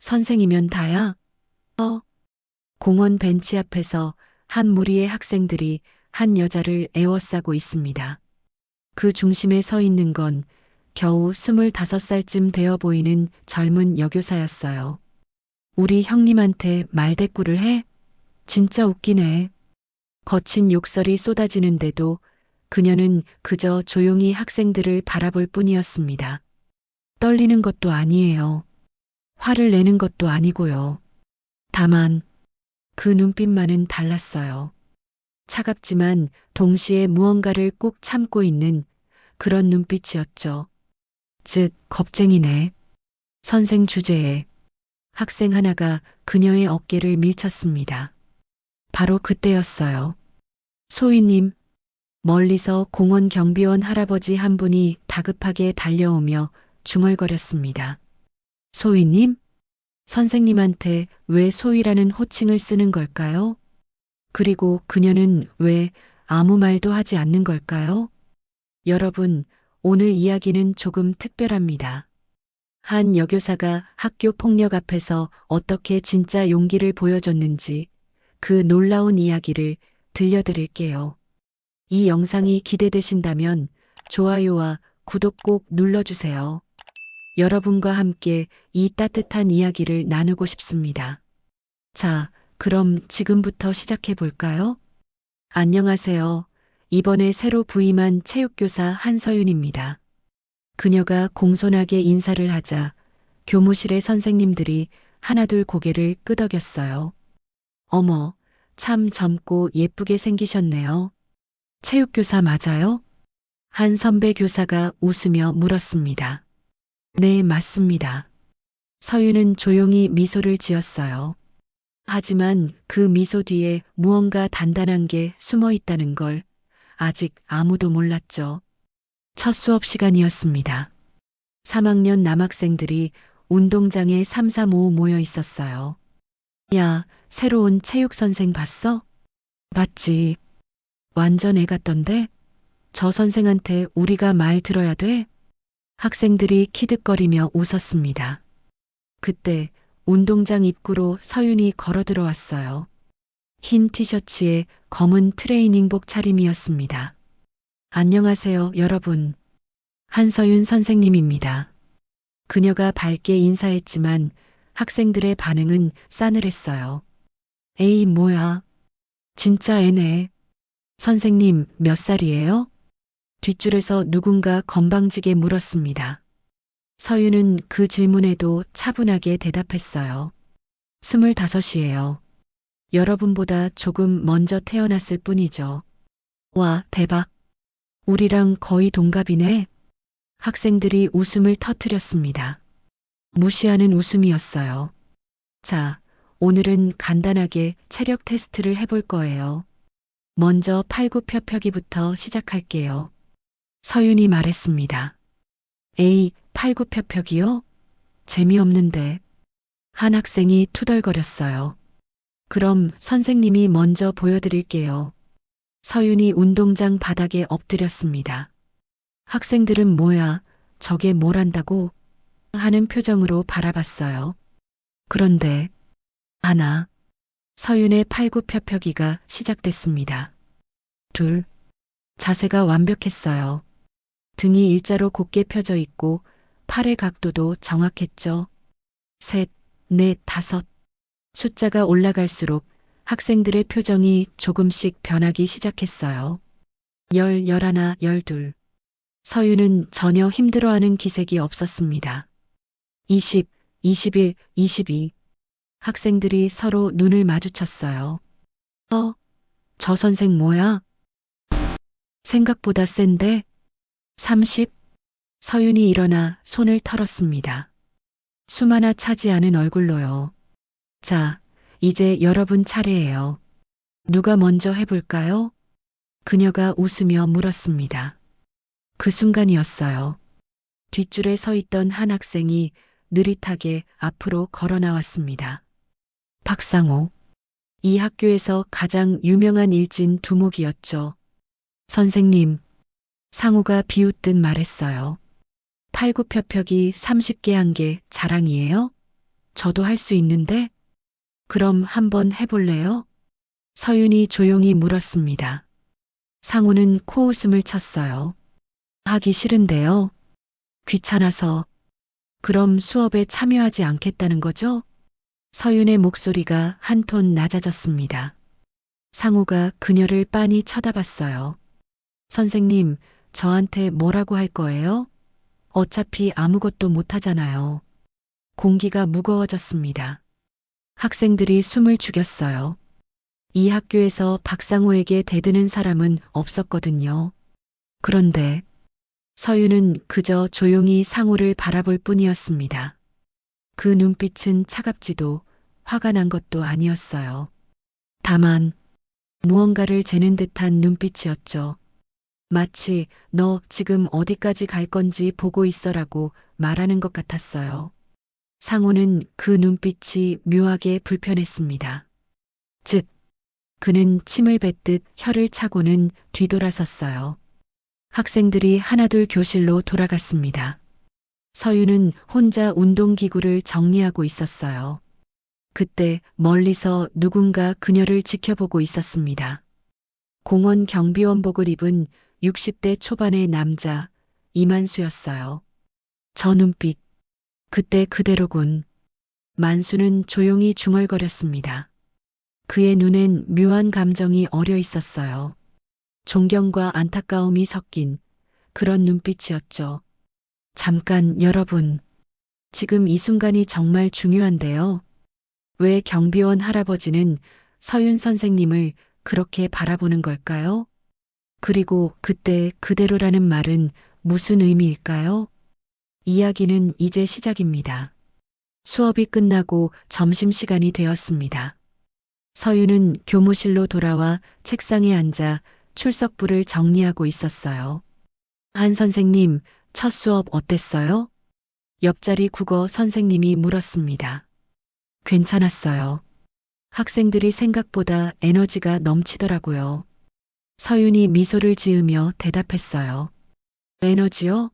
선생이면 다야? 공원 벤치 앞에서 한 무리의 학생들이 한 여자를 애워싸고 있습니다. 그 중심에 서 있는 건 겨우 25살쯤 되어 보이는 젊은 여교사였어요. 우리 형님한테 말대꾸를 해? 진짜 웃기네. 거친 욕설이 쏟아지는데도 그녀는 그저 조용히 학생들을 바라볼 뿐이었습니다. 떨리는 것도 아니에요. 화를 내는 것도 아니고요. 다만 그 눈빛만은 달랐어요. 차갑지만 동시에 무언가를 꾹 참고 있는 그런 눈빛이었죠. 즉, 겁쟁이네. 선생 주제에 학생 하나가 그녀의 어깨를 밀쳤습니다. 바로 그때였어요. 소희님, 멀리서 공원 경비원 할아버지 한 분이 다급하게 달려오며 중얼거렸습니다. 소희님? 선생님한테 왜 소희라는 호칭을 쓰는 걸까요? 그리고 그녀는 왜 아무 말도 하지 않는 걸까요? 여러분, 오늘 이야기는 조금 특별합니다. 한 여교사가 학교 폭력 앞에서 어떻게 진짜 용기를 보여줬는지 그 놀라운 이야기를 들려드릴게요. 이 영상이 기대되신다면 좋아요와 구독 꼭 눌러주세요. 여러분과 함께 이 따뜻한 이야기를 나누고 싶습니다. 자, 그럼 지금부터 시작해 볼까요? 안녕하세요. 이번에 새로 부임한 체육교사 한서윤입니다. 그녀가 공손하게 인사를 하자 교무실의 선생님들이 하나둘 고개를 끄덕였어요. 어머, 참 젊고 예쁘게 생기셨네요. 체육교사 맞아요? 한 선배 교사가 웃으며 물었습니다. 네, 맞습니다. 서윤은 조용히 미소를 지었어요. 하지만 그 미소 뒤에 무언가 단단한 게 숨어 있다는 걸 아직 아무도 몰랐죠. 첫 수업 시간이었습니다. 3학년 남학생들이 운동장에 삼삼오오 모여 있었어요. 야, 새로운 체육선생 봤어? 봤지. 완전 애 같던데? 저 선생한테 우리가 말 들어야 돼? 학생들이 키득거리며 웃었습니다. 그때 운동장 입구로 서윤이 걸어 들어왔어요. 흰 티셔츠에 검은 트레이닝복 차림이었습니다. 안녕하세요, 여러분. 한서윤 선생님입니다. 그녀가 밝게 인사했지만 학생들의 반응은 싸늘했어요. 에이, 뭐야. 진짜 애네. 선생님, 몇 살이에요? 뒷줄에서 누군가 건방지게 물었습니다. 서윤은 그 질문에도 차분하게 대답했어요. 25이에요. 여러분보다 조금 먼저 태어났을 뿐이죠. 와, 대박. 우리랑 거의 동갑이네. 학생들이 웃음을 터뜨렸습니다. 무시하는 웃음이었어요. 자, 오늘은 간단하게 체력 테스트를 해볼 거예요. 먼저 팔굽혀펴기부터 시작할게요. 서윤이 말했습니다. 에이, 팔굽혀펴기요? 재미없는데. 한 학생이 투덜거렸어요. 그럼 선생님이 먼저 보여드릴게요. 서윤이 운동장 바닥에 엎드렸습니다. 학생들은 뭐야, 저게 뭘 한다고? 하는 표정으로 바라봤어요. 그런데 하나, 서윤의 팔굽혀펴기가 시작됐습니다. 둘, 자세가 완벽했어요. 등이 일자로 곧게 펴져 있고 팔의 각도도 정확했죠. 셋, 넷, 다섯. 숫자가 올라갈수록 학생들의 표정이 조금씩 변하기 시작했어요. 열하나, 열둘. 서윤은 전혀 힘들어하는 기색이 없었습니다. 20, 21, 22. 학생들이 서로 눈을 마주쳤어요. 저 선생 뭐야? 생각보다 센데? 30. 서윤이 일어나 손을 털었습니다. 숨 하나 차지 않은 얼굴로요. 자, 이제 여러분 차례예요. 누가 먼저 해볼까요? 그녀가 웃으며 물었습니다. 그 순간이었어요. 뒷줄에 서 있던 한 학생이 느릿하게 앞으로 걸어 나왔습니다. 박상호. 이 학교에서 가장 유명한 일진 두목이었죠. 선생님, 상호가 비웃듯 말했어요. 팔굽혀펴기 30개 한 게 자랑이에요? 저도 할 수 있는데? 그럼 한번 해볼래요? 서윤이 조용히 물었습니다. 상우는 코웃음을 쳤어요. 하기 싫은데요. 귀찮아서. 그럼 수업에 참여하지 않겠다는 거죠? 서윤의 목소리가 한 톤 낮아졌습니다. 상우가 그녀를 빤히 쳐다봤어요. 선생님, 저한테 뭐라고 할 거예요? 어차피 아무것도 못하잖아요. 공기가 무거워졌습니다. 학생들이 숨을 죽였어요. 이 학교에서 박상우에게 대드는 사람은 없었거든요. 그런데 서윤은 그저 조용히 상우를 바라볼 뿐이었습니다. 그 눈빛은 차갑지도 화가 난 것도 아니었어요. 다만 무언가를 재는 듯한 눈빛이었죠. 마치 너 지금 어디까지 갈 건지 보고 있어라고 말하는 것 같았어요. 상우는 그 눈빛이 묘하게 불편했습니다. 즉, 그는 침을 뱉듯 혀를 차고는 뒤돌아섰어요. 학생들이 하나둘 교실로 돌아갔습니다. 서윤은 혼자 운동기구를 정리하고 있었어요. 그때 멀리서 누군가 그녀를 지켜보고 있었습니다. 공원 경비원복을 입은 60대 초반의 남자, 이만수였어요. 저 눈빛, 그때 그대로군. 만수는 조용히 중얼거렸습니다. 그의 눈엔 묘한 감정이 어려 있었어요. 존경과 안타까움이 섞인 그런 눈빛이었죠. 잠깐 여러분, 지금 이 순간이 정말 중요한데요. 왜 경비원 할아버지는 서윤 선생님을 그렇게 바라보는 걸까요? 그리고 그때 그대로라는 말은 무슨 의미일까요? 이야기는 이제 시작입니다. 수업이 끝나고 점심시간이 되었습니다. 서윤은 교무실로 돌아와 책상에 앉아 출석부를 정리하고 있었어요. 한 선생님, 첫 수업 어땠어요? 옆자리 국어 선생님이 물었습니다. 괜찮았어요. 학생들이 생각보다 에너지가 넘치더라고요. 서윤이 미소를 지으며 대답했어요. 에너지요?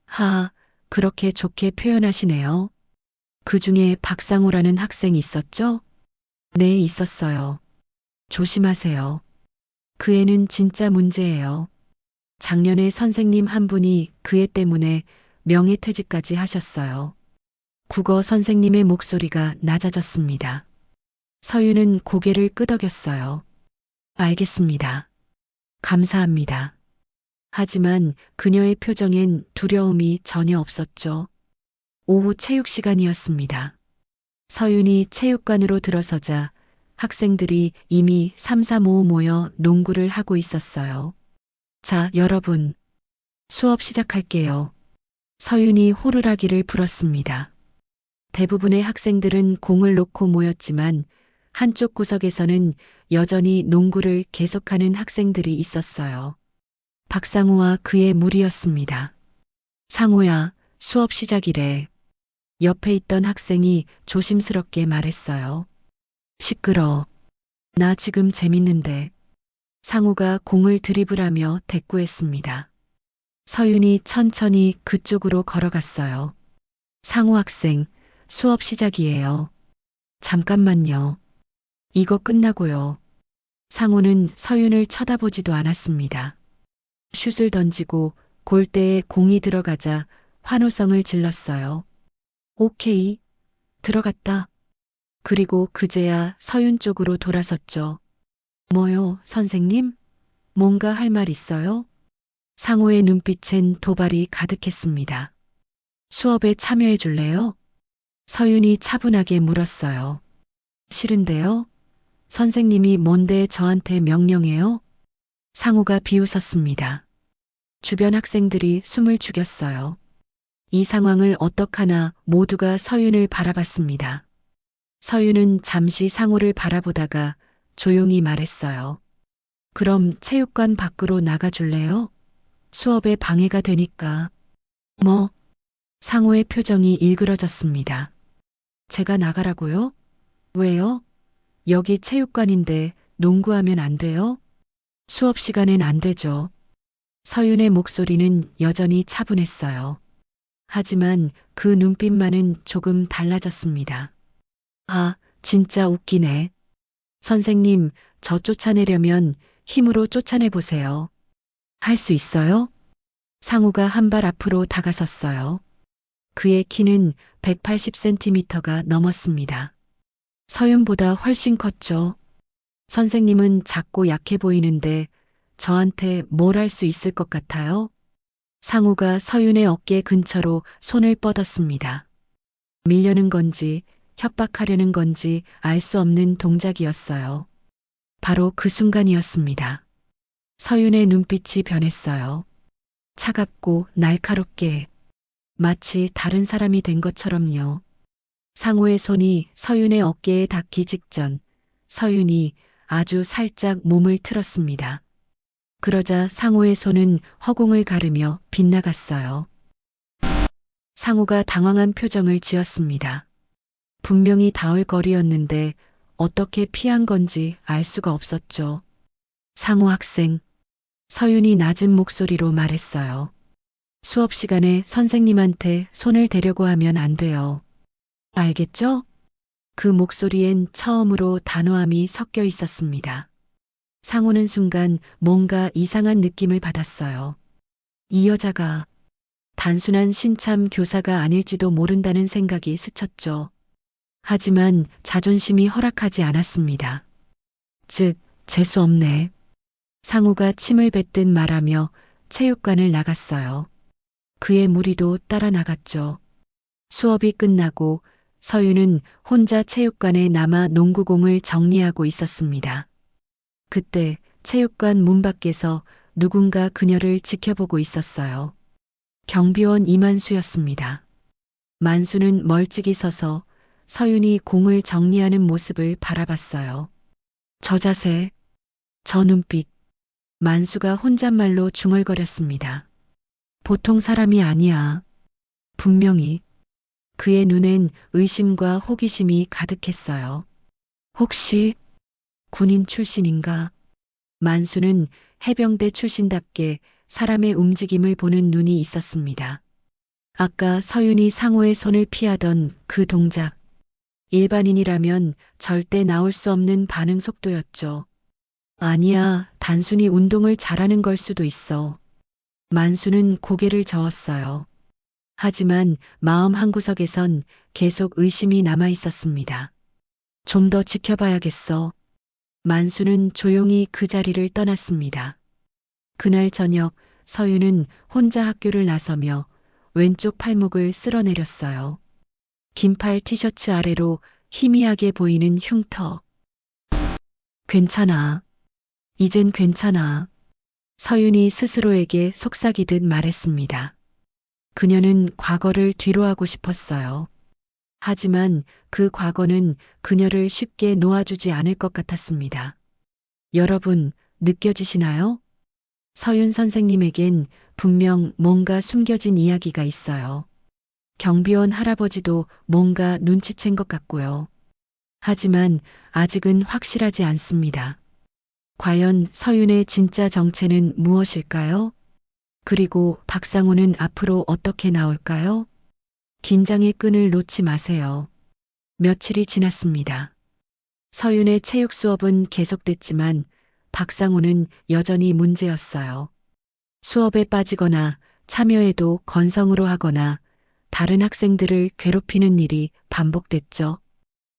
하, 그렇게 좋게 표현하시네요. 그 중에 박상우라는 학생이 있었죠? 네, 있었어요. 조심하세요. 그 애는 진짜 문제예요. 작년에 선생님 한 분이 그 애 때문에 명예퇴직까지 하셨어요. 국어 선생님의 목소리가 낮아졌습니다. 서윤은 고개를 끄덕였어요. 알겠습니다. 감사합니다. 하지만 그녀의 표정엔 두려움이 전혀 없었죠. 오후 체육 시간이었습니다. 서윤이 체육관으로 들어서자 학생들이 이미 3, 4, 5 모여 농구를 하고 있었어요. 자, 여러분. 수업 시작할게요. 서윤이 호루라기를 불었습니다. 대부분의 학생들은 공을 놓고 모였지만 한쪽 구석에서는 여전히 농구를 계속하는 학생들이 있었어요. 박상우와 그의 무리였습니다. 상우야, 수업 시작이래. 옆에 있던 학생이 조심스럽게 말했어요. 시끄러. 나 지금 재밌는데. 상우가 공을 드리블하며 대꾸했습니다. 서윤이 천천히 그쪽으로 걸어갔어요. 상우 학생, 수업 시작이에요. 잠깐만요. 이거 끝나고요. 상우는 서윤을 쳐다보지도 않았습니다. 슛을 던지고 골대에 공이 들어가자 환호성을 질렀어요. 오케이. 들어갔다. 그리고 그제야 서윤 쪽으로 돌아섰죠. 뭐요, 선생님? 뭔가 할 말 있어요? 상호의 눈빛엔 도발이 가득했습니다. 수업에 참여해 줄래요? 서윤이 차분하게 물었어요. 싫은데요? 선생님이 뭔데 저한테 명령해요? 상호가 비웃었습니다. 주변 학생들이 숨을 죽였어요. 이 상황을 어떡하나 모두가 서윤을 바라봤습니다. 서윤은 잠시 상호를 바라보다가 조용히 말했어요. 그럼 체육관 밖으로 나가줄래요? 수업에 방해가 되니까. 뭐? 상호의 표정이 일그러졌습니다. 제가 나가라고요? 왜요? 여기 체육관인데 농구하면 안 돼요? 수업 시간엔 안 되죠. 서윤의 목소리는 여전히 차분했어요. 하지만 그 눈빛만은 조금 달라졌습니다. 아, 진짜 웃기네. 선생님, 저 쫓아내려면 힘으로 쫓아내 보세요. 할 수 있어요? 상우가 한 발 앞으로 다가섰어요. 그의 키는 180cm가 넘었습니다. 서윤보다 훨씬 컸죠. 선생님은 작고 약해 보이는데 저한테 뭘 할 수 있을 것 같아요? 상우가 서윤의 어깨 근처로 손을 뻗었습니다. 밀려는 건지 협박하려는 건지 알 수 없는 동작이었어요. 바로 그 순간이었습니다. 서윤의 눈빛이 변했어요. 차갑고 날카롭게 마치 다른 사람이 된 것처럼요. 상우의 손이 서윤의 어깨에 닿기 직전 서윤이 아주 살짝 몸을 틀었습니다. 그러자 상우의 손은 허공을 가르며 빗나갔어요. 상우가 당황한 표정을 지었습니다. 분명히 닿을 거리였는데 어떻게 피한 건지 알 수가 없었죠. 상우 학생, 서윤이 낮은 목소리로 말했어요. 수업 시간에 선생님한테 손을 대려고 하면 안 돼요. 알겠죠? 그 목소리엔 처음으로 단호함이 섞여 있었습니다. 상우는 순간 뭔가 이상한 느낌을 받았어요. 이 여자가 단순한 신참 교사가 아닐지도 모른다는 생각이 스쳤죠. 하지만 자존심이 허락하지 않았습니다. 즉, 재수 없네. 상우가 침을 뱉듯 말하며 체육관을 나갔어요. 그의 무리도 따라 나갔죠. 수업이 끝나고 서윤은 혼자 체육관에 남아 농구공을 정리하고 있었습니다. 그때 체육관 문 밖에서 누군가 그녀를 지켜보고 있었어요. 경비원 이만수였습니다. 만수는 멀찍이 서서 서윤이 공을 정리하는 모습을 바라봤어요. 저 자세, 저 눈빛, 만수가 혼잣말로 중얼거렸습니다. 보통 사람이 아니야. 분명히. 그의 눈엔 의심과 호기심이 가득했어요. 혹시 군인 출신인가? 만수는 해병대 출신답게 사람의 움직임을 보는 눈이 있었습니다. 아까 서윤이 상호의 손을 피하던 그 동작. 일반인이라면 절대 나올 수 없는 반응 속도였죠. 아니야, 단순히 운동을 잘하는 걸 수도 있어. 만수는 고개를 저었어요. 하지만 마음 한구석에선 계속 의심이 남아 있었습니다. 좀 더 지켜봐야겠어. 만수는 조용히 그 자리를 떠났습니다. 그날 저녁 서윤은 혼자 학교를 나서며 왼쪽 팔목을 쓸어내렸어요. 긴팔 티셔츠 아래로 희미하게 보이는 흉터. 괜찮아. 이젠 괜찮아. 서윤이 스스로에게 속삭이듯 말했습니다. 그녀는 과거를 뒤로하고 싶었어요. 하지만 그 과거는 그녀를 쉽게 놓아주지 않을 것 같았습니다. 여러분, 느껴지시나요? 서윤 선생님에겐 분명 뭔가 숨겨진 이야기가 있어요. 경비원 할아버지도 뭔가 눈치챈 것 같고요. 하지만 아직은 확실하지 않습니다. 과연 서윤의 진짜 정체는 무엇일까요? 그리고 박상우는 앞으로 어떻게 나올까요? 긴장의 끈을 놓지 마세요. 며칠이 지났습니다. 서윤의 체육 수업은 계속됐지만 박상우는 여전히 문제였어요. 수업에 빠지거나 참여에도 건성으로 하거나 다른 학생들을 괴롭히는 일이 반복됐죠.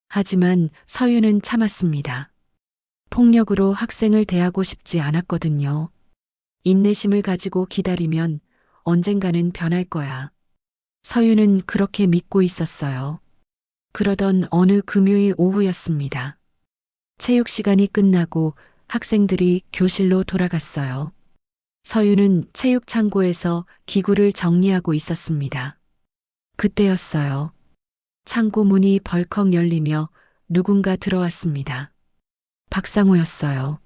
하지만 서윤은 참았습니다. 폭력으로 학생을 대하고 싶지 않았거든요. 인내심을 가지고 기다리면 언젠가는 변할 거야. 서윤은 그렇게 믿고 있었어요. 그러던 어느 금요일 오후였습니다. 체육 시간이 끝나고 학생들이 교실로 돌아갔어요. 서윤은 체육 창고에서 기구를 정리하고 있었습니다. 그때였어요. 창고 문이 벌컥 열리며 누군가 들어왔습니다. 박상우였어요.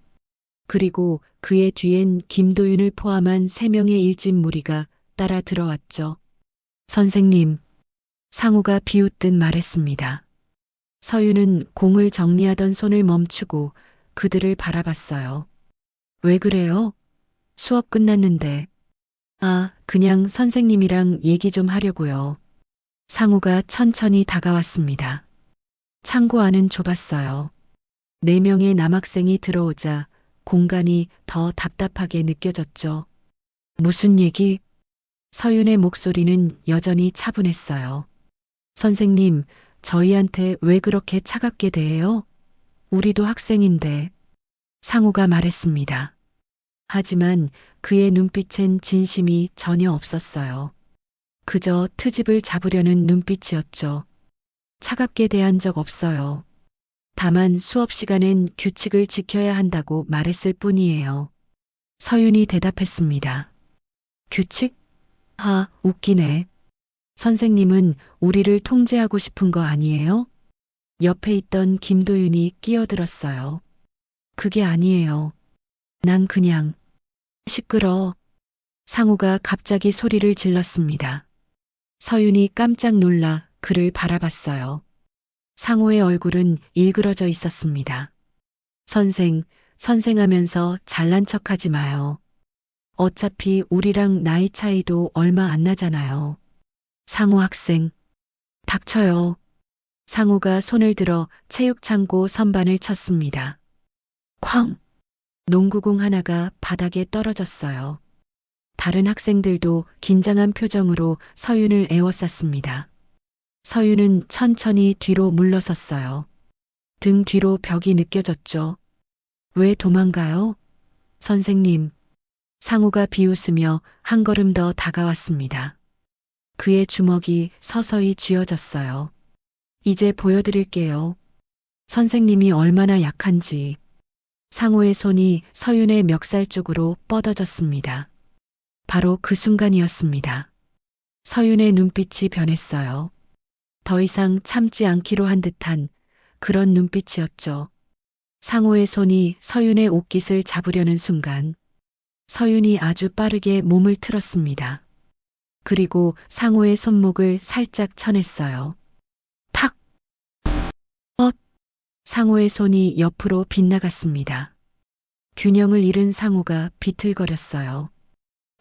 그리고 그의 뒤엔 김도윤을 포함한 3명의 일진 무리가 따라 들어왔죠. 선생님, 상우가 비웃듯 말했습니다. 서윤은 공을 정리하던 손을 멈추고 그들을 바라봤어요. 왜 그래요? 수업 끝났는데. 아, 그냥 선생님이랑 얘기 좀 하려고요. 상우가 천천히 다가왔습니다. 창고 안은 좁았어요. 4명의 남학생이 들어오자 공간이 더 답답하게 느껴졌죠. 무슨 얘기? 서윤의 목소리는 여전히 차분했어요. 선생님, 저희한테 왜 그렇게 차갑게 대해요? 우리도 학생인데. 상우가 말했습니다. 하지만 그의 눈빛엔 진심이 전혀 없었어요. 그저 트집을 잡으려는 눈빛이었죠. 차갑게 대한 적 없어요. 다만 수업 시간엔 규칙을 지켜야 한다고 말했을 뿐이에요. 서윤이 대답했습니다. 규칙? 웃기네. 선생님은 우리를 통제하고 싶은 거 아니에요? 옆에 있던 김도윤이 끼어들었어요. 그게 아니에요. 난 그냥 시끄러. 상우가 갑자기 소리를 질렀습니다. 서윤이 깜짝 놀라 그를 바라봤어요. 상우의 얼굴은 일그러져 있었습니다. 선생하면서 잘난 척하지 마요. 어차피 우리랑 나이 차이도 얼마 안 나잖아요. 상우 학생. 닥쳐요. 상우가 손을 들어 체육창고 선반을 쳤습니다. 쾅! 농구공 하나가 바닥에 떨어졌어요. 다른 학생들도 긴장한 표정으로 서윤을 에워쌌습니다. 서윤은 천천히 뒤로 물러섰어요. 등 뒤로 벽이 느껴졌죠. 왜 도망가요? 선생님. 상우가 비웃으며 한 걸음 더 다가왔습니다. 그의 주먹이 서서히 쥐어졌어요. 이제 보여드릴게요. 선생님이 얼마나 약한지. 상우의 손이 서윤의 멱살 쪽으로 뻗어졌습니다. 바로 그 순간이었습니다. 서윤의 눈빛이 변했어요. 더 이상 참지 않기로 한 듯한 그런 눈빛이었죠. 상우의 손이 서윤의 옷깃을 잡으려는 순간 서윤이 아주 빠르게 몸을 틀었습니다. 그리고 상우의 손목을 살짝 쳐냈어요. 탁! 상우의 손이 옆으로 빗나갔습니다. 균형을 잃은 상우가 비틀거렸어요.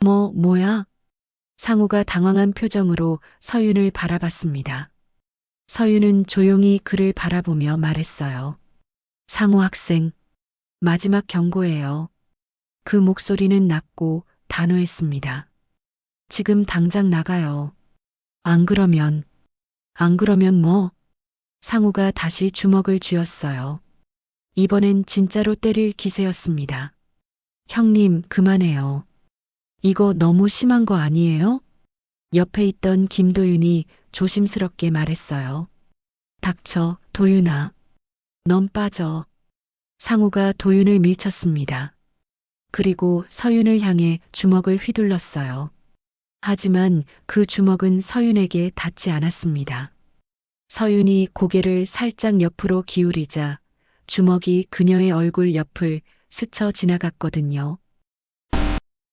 뭐야? 상우가 당황한 표정으로 서윤을 바라봤습니다. 서윤은 조용히 그를 바라보며 말했어요. 상우 학생, 마지막 경고예요. 그 목소리는 낮고 단호했습니다. 지금 당장 나가요. 안 그러면 뭐? 상우가 다시 주먹을 쥐었어요. 이번엔 진짜로 때릴 기세였습니다. 형님, 그만해요. 이거 너무 심한 거 아니에요? 옆에 있던 김도윤이 조심스럽게 말했어요. 닥쳐, 도윤아. 넌 빠져. 상우가 도윤을 밀쳤습니다. 그리고 서윤을 향해 주먹을 휘둘렀어요. 하지만 그 주먹은 서윤에게 닿지 않았습니다. 서윤이 고개를 살짝 옆으로 기울이자 주먹이 그녀의 얼굴 옆을 스쳐 지나갔거든요.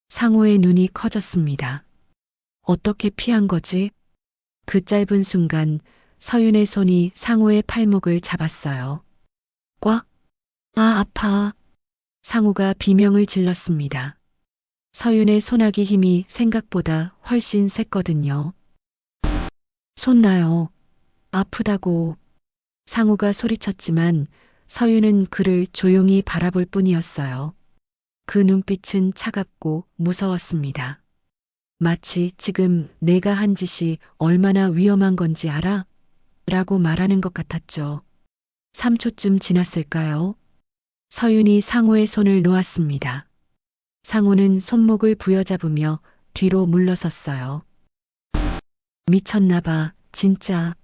상우의 눈이 커졌습니다. 어떻게 피한 거지? 그 짧은 순간 서윤의 손이 상우의 팔목을 잡았어요. 꽉! 아파. 상우가 비명을 질렀습니다. 서윤의 손아귀 힘이 생각보다 훨씬 셌거든요. 손 놔요. 아프다고. 상우가 소리쳤지만 서윤은 그를 조용히 바라볼 뿐이었어요. 그 눈빛은 차갑고 무서웠습니다. 마치 지금 내가 한 짓이 얼마나 위험한 건지 알아? 라고 말하는 것 같았죠. 3초쯤 지났을까요? 서윤이 상우의 손을 놓았습니다. 상우는 손목을 부여잡으며 뒤로 물러섰어요. 미쳤나봐, 진짜.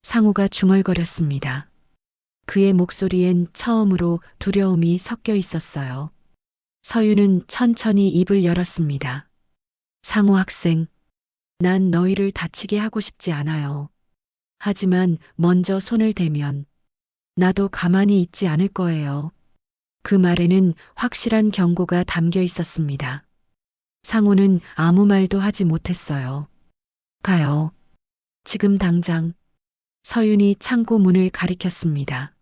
상우가 중얼거렸습니다. 그의 목소리엔 처음으로 두려움이 섞여 있었어요. 서윤은 천천히 입을 열었습니다. 상우 학생, 난 너희를 다치게 하고 싶지 않아요. 하지만 먼저 손을 대면 나도 가만히 있지 않을 거예요. 그 말에는 확실한 경고가 담겨 있었습니다. 상우는 아무 말도 하지 못했어요. 가요. 지금 당장. 서윤이 창고 문을 가리켰습니다.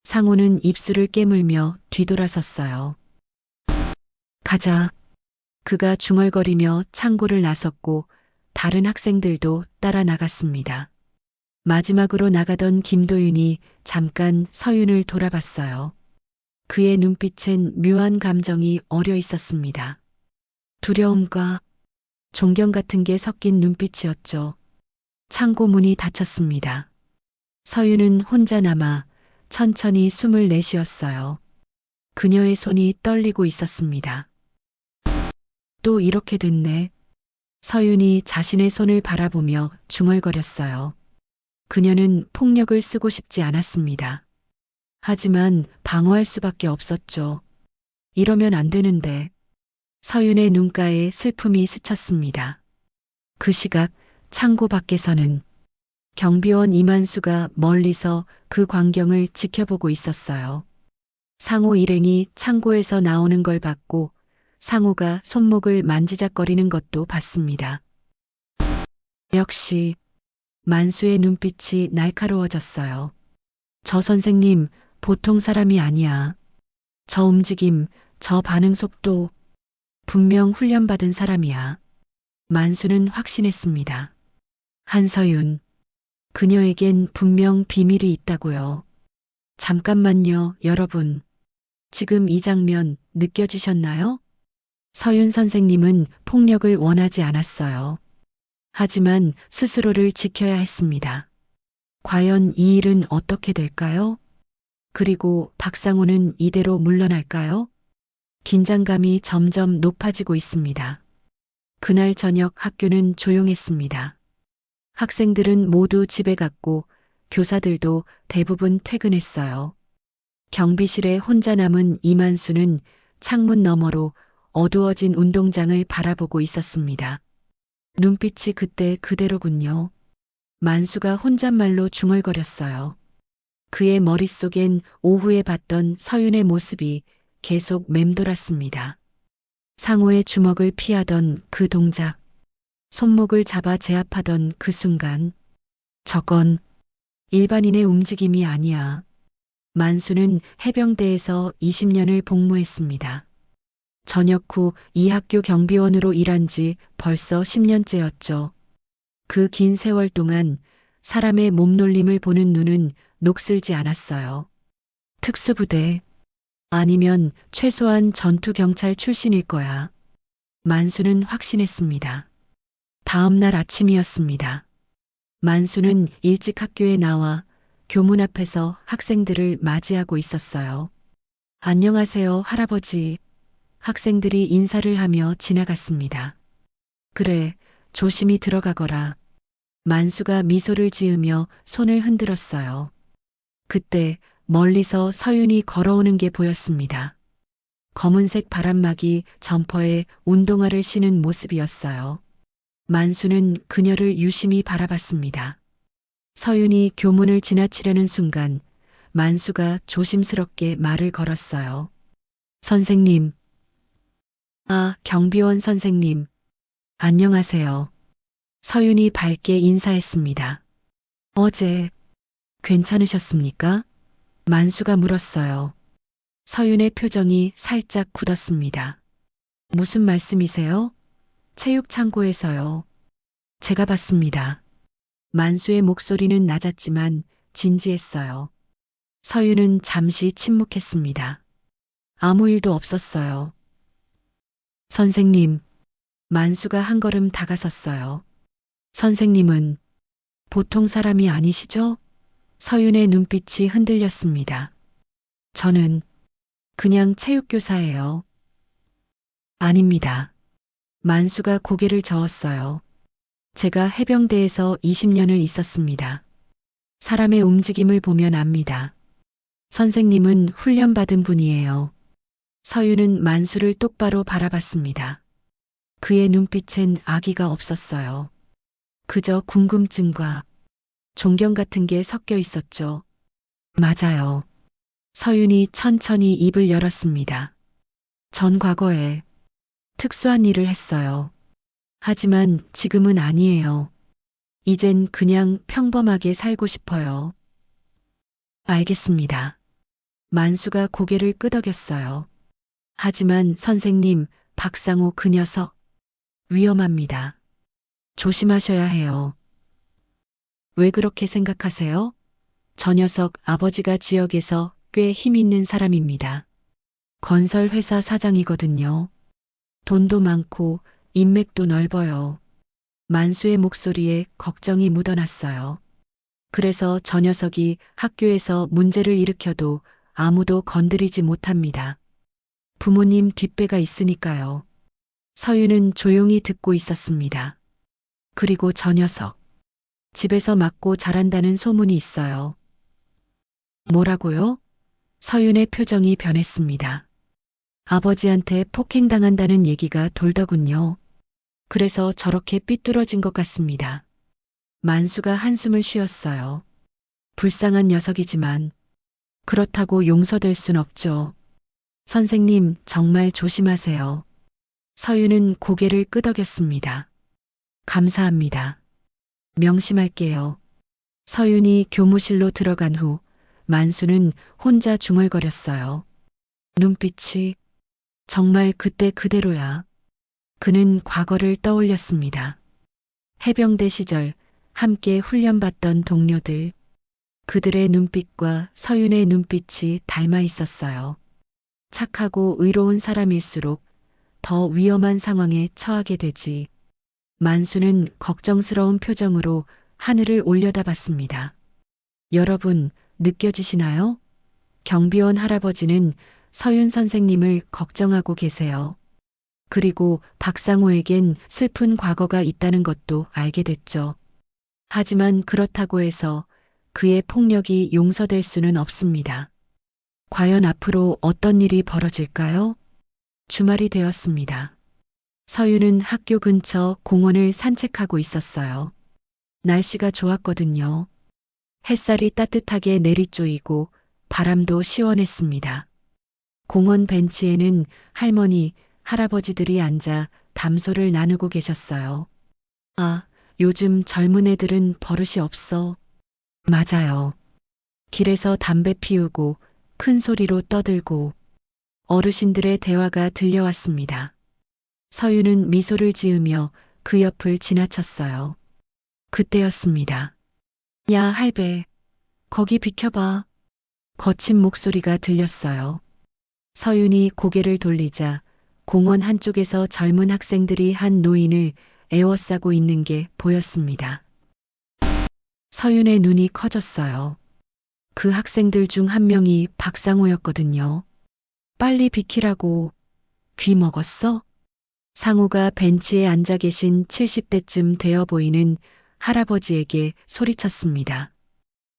상우는 입술을 깨물며 뒤돌아섰어요. 가자. 그가 중얼거리며 창고를 나섰고 다른 학생들도 따라 나갔습니다. 마지막으로 나가던 김도윤이 잠깐 서윤을 돌아봤어요. 그의 눈빛엔 묘한 감정이 어려 있었습니다. 두려움과 존경 같은 게 섞인 눈빛이었죠. 창고 문이 닫혔습니다. 서윤은 혼자 남아 천천히 숨을 내쉬었어요. 그녀의 손이 떨리고 있었습니다. 또 이렇게 됐네. 서윤이 자신의 손을 바라보며 중얼거렸어요. 그녀는 폭력을 쓰고 싶지 않았습니다. 하지만 방어할 수밖에 없었죠. 이러면 안 되는데. 서윤의 눈가에 슬픔이 스쳤습니다. 그 시각 창고 밖에서는 경비원 이만수가 멀리서 그 광경을 지켜보고 있었어요. 상호 일행이 창고에서 나오는 걸 봤고 상호가 손목을 만지작거리는 것도 봤습니다. 역시 만수의 눈빛이 날카로워졌어요. 저 선생님 보통 사람이 아니야. 저 움직임, 저 반응 속도 분명 훈련받은 사람이야. 만수는 확신했습니다. 한서윤, 그녀에겐 분명 비밀이 있다고요. 잠깐만요, 여러분. 지금 이 장면 느껴지셨나요? 서윤 선생님은 폭력을 원하지 않았어요. 하지만 스스로를 지켜야 했습니다. 과연 이 일은 어떻게 될까요? 그리고 박상호는 이대로 물러날까요? 긴장감이 점점 높아지고 있습니다. 그날 저녁 학교는 조용했습니다. 학생들은 모두 집에 갔고 교사들도 대부분 퇴근했어요. 경비실에 혼자 남은 이만수는 창문 너머로 어두워진 운동장을 바라보고 있었습니다. 눈빛이 그때 그대로군요. 만수가 혼잣말로 중얼거렸어요. 그의 머릿속엔 오후에 봤던 서윤의 모습이 계속 맴돌았습니다. 상호의 주먹을 피하던 그 동작, 손목을 잡아 제압하던 그 순간, 저건 일반인의 움직임이 아니야. 만수는 해병대에서 20년을 복무했습니다. 전역 후 이 학교 경비원으로 일한 지 벌써 10년째였죠. 그 긴 세월 동안 사람의 몸놀림을 보는 눈은 녹슬지 않았어요. 특수부대, 아니면 최소한 전투경찰 출신일 거야. 만수는 확신했습니다. 다음 날 아침이었습니다. 만수는 일찍 학교에 나와 교문 앞에서 학생들을 맞이하고 있었어요. 안녕하세요, 할아버지. 학생들이 인사를 하며 지나갔습니다. 그래, 조심히 들어가거라. 만수가 미소를 지으며 손을 흔들었어요. 그때 멀리서 서윤이 걸어오는 게 보였습니다. 검은색 바람막이 점퍼에 운동화를 신은 모습이었어요. 만수는 그녀를 유심히 바라봤습니다. 서윤이 교문을 지나치려는 순간 만수가 조심스럽게 말을 걸었어요. 선생님. 아, 경비원 선생님. 안녕하세요. 서윤이 밝게 인사했습니다. 어제 괜찮으셨습니까? 만수가 물었어요. 서윤의 표정이 살짝 굳었습니다. 무슨 말씀이세요? 체육창고에서요. 제가 봤습니다. 만수의 목소리는 낮았지만 진지했어요. 서윤은 잠시 침묵했습니다. 아무 일도 없었어요. 선생님, 만수가 한 걸음 다가섰어요. 선생님은 보통 사람이 아니시죠? 서윤의 눈빛이 흔들렸습니다. 저는 그냥 체육교사예요. 아닙니다. 만수가 고개를 저었어요. 제가 해병대에서 20년을 있었습니다. 사람의 움직임을 보면 압니다. 선생님은 훈련받은 분이에요. 서윤은 만수를 똑바로 바라봤습니다. 그의 눈빛엔 악의가 없었어요. 그저 궁금증과 존경 같은 게 섞여 있었죠. 맞아요. 서윤이 천천히 입을 열었습니다. 전 과거에 특수한 일을 했어요. 하지만 지금은 아니에요. 이젠 그냥 평범하게 살고 싶어요. 알겠습니다. 만수가 고개를 끄덕였어요. 하지만 선생님, 박상호 그 녀석 위험합니다. 조심하셔야 해요. 왜 그렇게 생각하세요? 저 녀석 아버지가 지역에서 꽤 힘 있는 사람입니다. 건설 회사 사장이거든요. 돈도 많고 인맥도 넓어요. 만수의 목소리에 걱정이 묻어났어요. 그래서 저 녀석이 학교에서 문제를 일으켜도 아무도 건드리지 못합니다. 부모님 뒷배가 있으니까요. 서유는 조용히 듣고 있었습니다. 그리고 저 녀석. 집에서 맞고 자란다는 소문이 있어요. 뭐라고요? 서윤의 표정이 변했습니다. 아버지한테 폭행당한다는 얘기가 돌더군요. 그래서 저렇게 삐뚤어진 것 같습니다. 만수가 한숨을 쉬었어요. 불쌍한 녀석이지만 그렇다고 용서될 순 없죠. 선생님, 정말 조심하세요. 서윤은 고개를 끄덕였습니다. 감사합니다. 명심할게요. 서윤이 교무실로 들어간 후 만수는 혼자 중얼거렸어요. 눈빛이 정말 그때 그대로야. 그는 과거를 떠올렸습니다. 해병대 시절 함께 훈련받던 동료들. 그들의 눈빛과 서윤의 눈빛이 닮아 있었어요. 착하고 의로운 사람일수록 더 위험한 상황에 처하게 되지. 만수는 걱정스러운 표정으로 하늘을 올려다봤습니다. 여러분, 느껴지시나요? 경비원 할아버지는 서윤 선생님을 걱정하고 계세요. 그리고 박상호에겐 슬픈 과거가 있다는 것도 알게 됐죠. 하지만 그렇다고 해서 그의 폭력이 용서될 수는 없습니다. 과연 앞으로 어떤 일이 벌어질까요? 주말이 되었습니다. 서윤은 학교 근처 공원을 산책하고 있었어요. 날씨가 좋았거든요. 햇살이 따뜻하게 내리쪼이고 바람도 시원했습니다. 공원 벤치에는 할머니, 할아버지들이 앉아 담소를 나누고 계셨어요. 아, 요즘 젊은 애들은 버릇이 없어. 맞아요. 길에서 담배 피우고 큰 소리로 떠들고 어르신들의 대화가 들려왔습니다. 서윤은 미소를 지으며 그 옆을 지나쳤어요. 그때였습니다. 야, 할배. 거기 비켜봐. 거친 목소리가 들렸어요. 서윤이 고개를 돌리자 공원 한쪽에서 젊은 학생들이 한 노인을 에워싸고 있는 게 보였습니다. 서윤의 눈이 커졌어요. 그 학생들 중 한 명이 박상호였거든요. 빨리 비키라고. 귀 먹었어? 상호가 벤치에 앉아 계신 70대쯤 되어 보이는 할아버지에게 소리쳤습니다.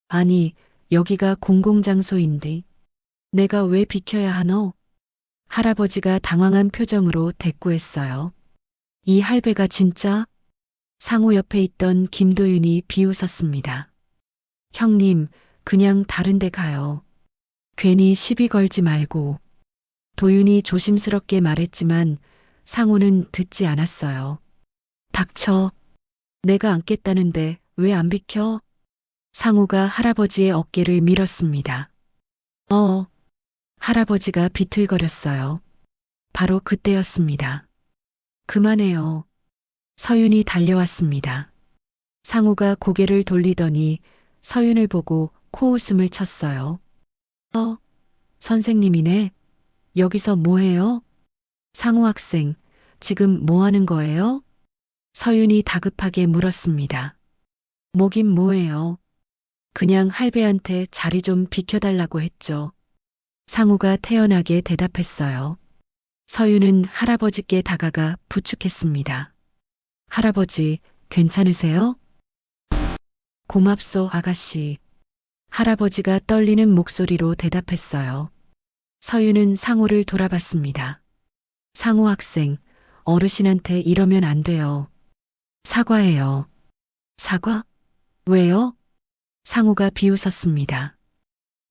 아니, 여기가 공공장소인데 내가 왜 비켜야 하노? 할아버지가 당황한 표정으로 대꾸했어요. 이 할배가 진짜? 상호 옆에 있던 김도윤이 비웃었습니다. 형님, 그냥 다른 데 가요. 괜히 시비 걸지 말고. 도윤이 조심스럽게 말했지만 상호는 듣지 않았어요. 닥쳐. 내가 앉겠다는데 왜 안 비켜? 상호가 할아버지의 어깨를 밀었습니다. 할아버지가 비틀거렸어요. 바로 그때였습니다. 그만해요. 서윤이 달려왔습니다. 상호가 고개를 돌리더니 서윤을 보고 코웃음을 쳤어요. 선생님이네. 여기서 뭐해요? 상호 학생, 지금 뭐 하는 거예요? 서윤이 다급하게 물었습니다. 뭐긴 뭐해요. 그냥 할배한테 자리 좀 비켜달라고 했죠. 상호가 태연하게 대답했어요. 서윤은 할아버지께 다가가 부축했습니다. 할아버지, 괜찮으세요? 고맙소, 아가씨. 할아버지가 떨리는 목소리로 대답했어요. 서윤은 상호를 돌아봤습니다. 상호 학생, 어르신한테 이러면 안 돼요. 사과해요. 사과? 왜요? 상호가 비웃었습니다.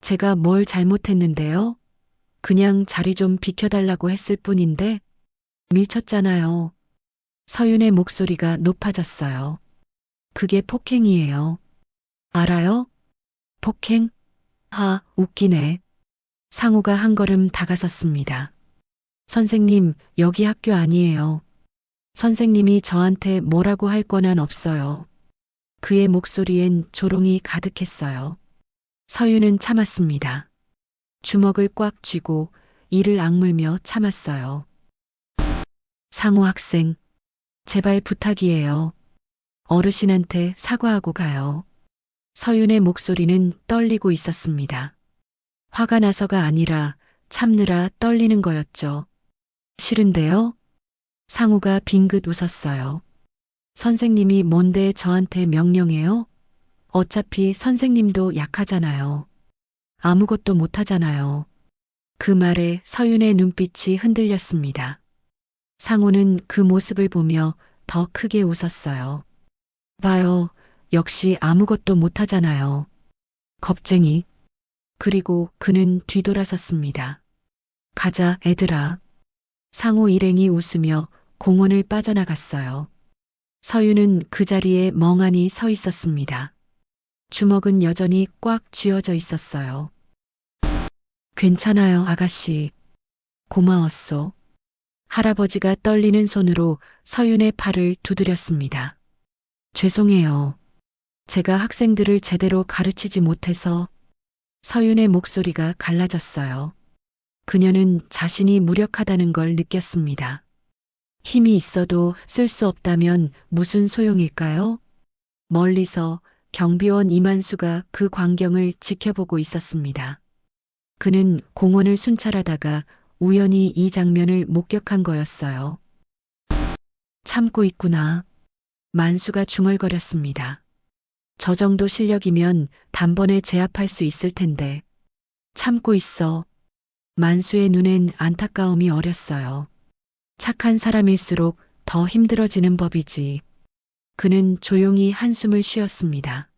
제가 뭘 잘못했는데요? 그냥 자리 좀 비켜달라고 했을 뿐인데 밀쳤잖아요. 서윤의 목소리가 높아졌어요. 그게 폭행이에요. 알아요? 폭행? 웃기네. 상호가 한 걸음 다가섰습니다. 선생님, 여기 학교 아니에요. 선생님이 저한테 뭐라고 할 권한 없어요. 그의 목소리엔 조롱이 가득했어요. 서윤은 참았습니다. 주먹을 꽉 쥐고 이를 악물며 참았어요. 상호 학생, 제발 부탁이에요. 어르신한테 사과하고 가요. 서윤의 목소리는 떨리고 있었습니다. 화가 나서가 아니라 참느라 떨리는 거였죠. 싫은데요? 상우가 빙긋 웃었어요. 선생님이 뭔데 저한테 명령해요? 어차피 선생님도 약하잖아요. 아무것도 못하잖아요. 그 말에 서윤의 눈빛이 흔들렸습니다. 상우는 그 모습을 보며 더 크게 웃었어요. 봐요. 역시 아무것도 못하잖아요. 겁쟁이. 그리고 그는 뒤돌아섰습니다. 가자, 애들아. 상우 일행이 웃으며 공원을 빠져나갔어요. 서윤은 그 자리에 멍하니 서 있었습니다. 주먹은 여전히 꽉 쥐어져 있었어요. 괜찮아요, 아가씨. 고마웠소. 할아버지가 떨리는 손으로 서윤의 팔을 두드렸습니다. 죄송해요. 제가 학생들을 제대로 가르치지 못해서. 서윤의 목소리가 갈라졌어요. 그녀는 자신이 무력하다는 걸 느꼈습니다. 힘이 있어도 쓸 수 없다면 무슨 소용일까요? 멀리서 경비원 이만수가 그 광경을 지켜보고 있었습니다. 그는 공원을 순찰하다가 우연히 이 장면을 목격한 거였어요. 참고 있구나. 만수가 중얼거렸습니다. 저 정도 실력이면 단번에 제압할 수 있을 텐데. 참고 있어. 만수의 눈엔 안타까움이 어렸어요. 착한 사람일수록 더 힘들어지는 법이지. 그는 조용히 한숨을 쉬었습니다.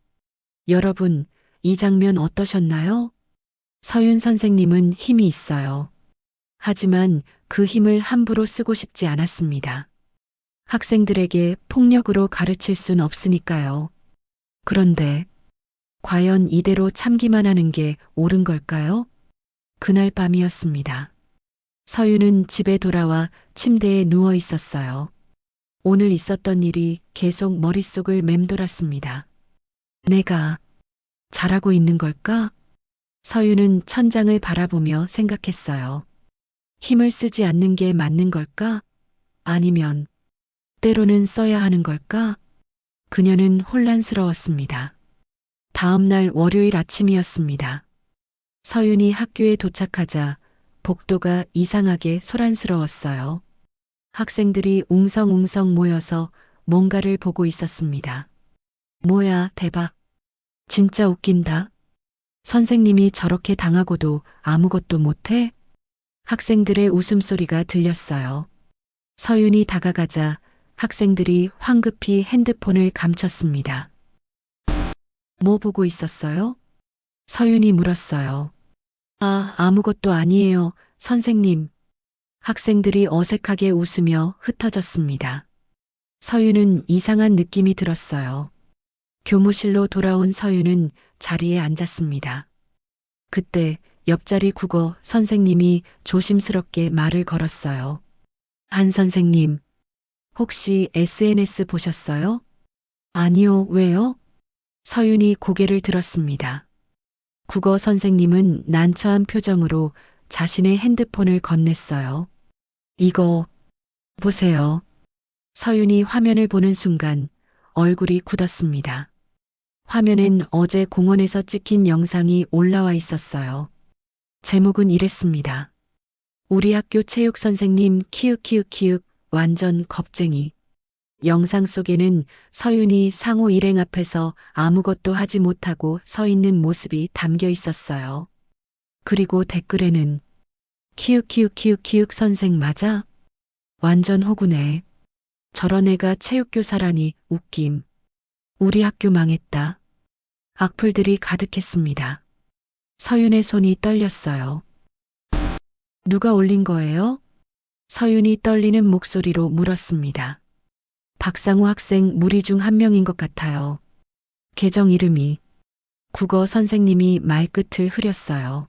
여러분, 이 장면 어떠셨나요? 서윤 선생님은 힘이 있어요. 하지만 그 힘을 함부로 쓰고 싶지 않았습니다. 학생들에게 폭력으로 가르칠 순 없으니까요. 그런데 과연 이대로 참기만 하는 게 옳은 걸까요? 그날 밤이었습니다. 서윤은 집에 돌아와 침대에 누워 있었어요. 오늘 있었던 일이 계속 머릿속을 맴돌았습니다. 내가 잘하고 있는 걸까? 서윤은 천장을 바라보며 생각했어요. 힘을 쓰지 않는 게 맞는 걸까? 아니면 때로는 써야 하는 걸까? 그녀는 혼란스러웠습니다. 다음 날 월요일 아침이었습니다. 서윤이 학교에 도착하자 복도가 이상하게 소란스러웠어요. 학생들이 웅성웅성 모여서 뭔가를 보고 있었습니다. 뭐야, 대박. 진짜 웃긴다. 선생님이 저렇게 당하고도 아무것도 못해? 학생들의 웃음소리가 들렸어요. 서윤이 다가가자 학생들이 황급히 핸드폰을 감췄습니다. 뭐 보고 있었어요? 서윤이 물었어요. 아무것도 아니에요, 선생님. 학생들이 어색하게 웃으며 흩어졌습니다. 서윤은 이상한 느낌이 들었어요. 교무실로 돌아온 서윤은 자리에 앉았습니다. 그때 옆자리 국어 선생님이 조심스럽게 말을 걸었어요. 한 선생님, 혹시 SNS 보셨어요? 아니요, 왜요? 서윤이 고개를 들었습니다. 국어 선생님은 난처한 표정으로 자신의 핸드폰을 건넸어요. 이거 보세요. 서윤이 화면을 보는 순간 얼굴이 굳었습니다. 화면엔 어제 공원에서 찍힌 영상이 올라와 있었어요. 제목은 이랬습니다. 우리 학교 체육 선생님 키읔키읔키읔 완전 겁쟁이. 영상 속에는 서윤이 상호 일행 앞에서 아무것도 하지 못하고 서 있는 모습이 담겨 있었어요. 그리고 댓글에는 키읔키읔키읔키읔 선생 맞아? 완전 호구네. 저런 애가 체육교사라니 웃김. 우리 학교 망했다. 악플들이 가득했습니다. 서윤의 손이 떨렸어요. 누가 올린 거예요? 서윤이 떨리는 목소리로 물었습니다. 박상우 학생 무리 중 한 명인 것 같아요. 계정 이름이. 국어 선생님이 말끝을 흐렸어요.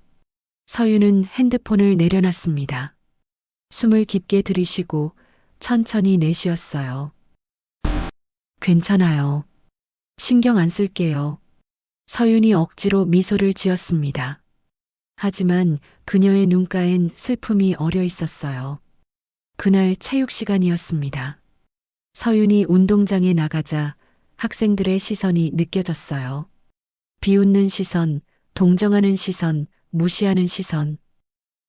서윤은 핸드폰을 내려놨습니다. 숨을 깊게 들이쉬고 천천히 내쉬었어요. 괜찮아요. 신경 안 쓸게요. 서윤이 억지로 미소를 지었습니다. 하지만 그녀의 눈가엔 슬픔이 어려 있었어요. 그날 체육 시간이었습니다. 서윤이 운동장에 나가자 학생들의 시선이 느껴졌어요. 비웃는 시선, 동정하는 시선, 무시하는 시선.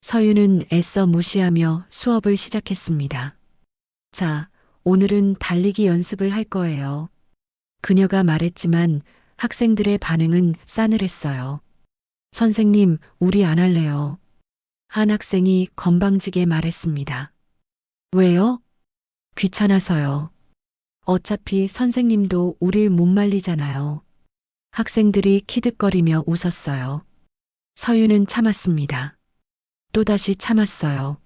서윤은 애써 무시하며 수업을 시작했습니다. 자, 오늘은 달리기 연습을 할 거예요. 그녀가 말했지만 학생들의 반응은 싸늘했어요. 선생님, 우리 안 할래요. 한 학생이 건방지게 말했습니다. 왜요? 귀찮아서요. 어차피 선생님도 우릴 못 말리잖아요. 학생들이 키득거리며 웃었어요. 서윤은 참았습니다. 또다시 참았어요.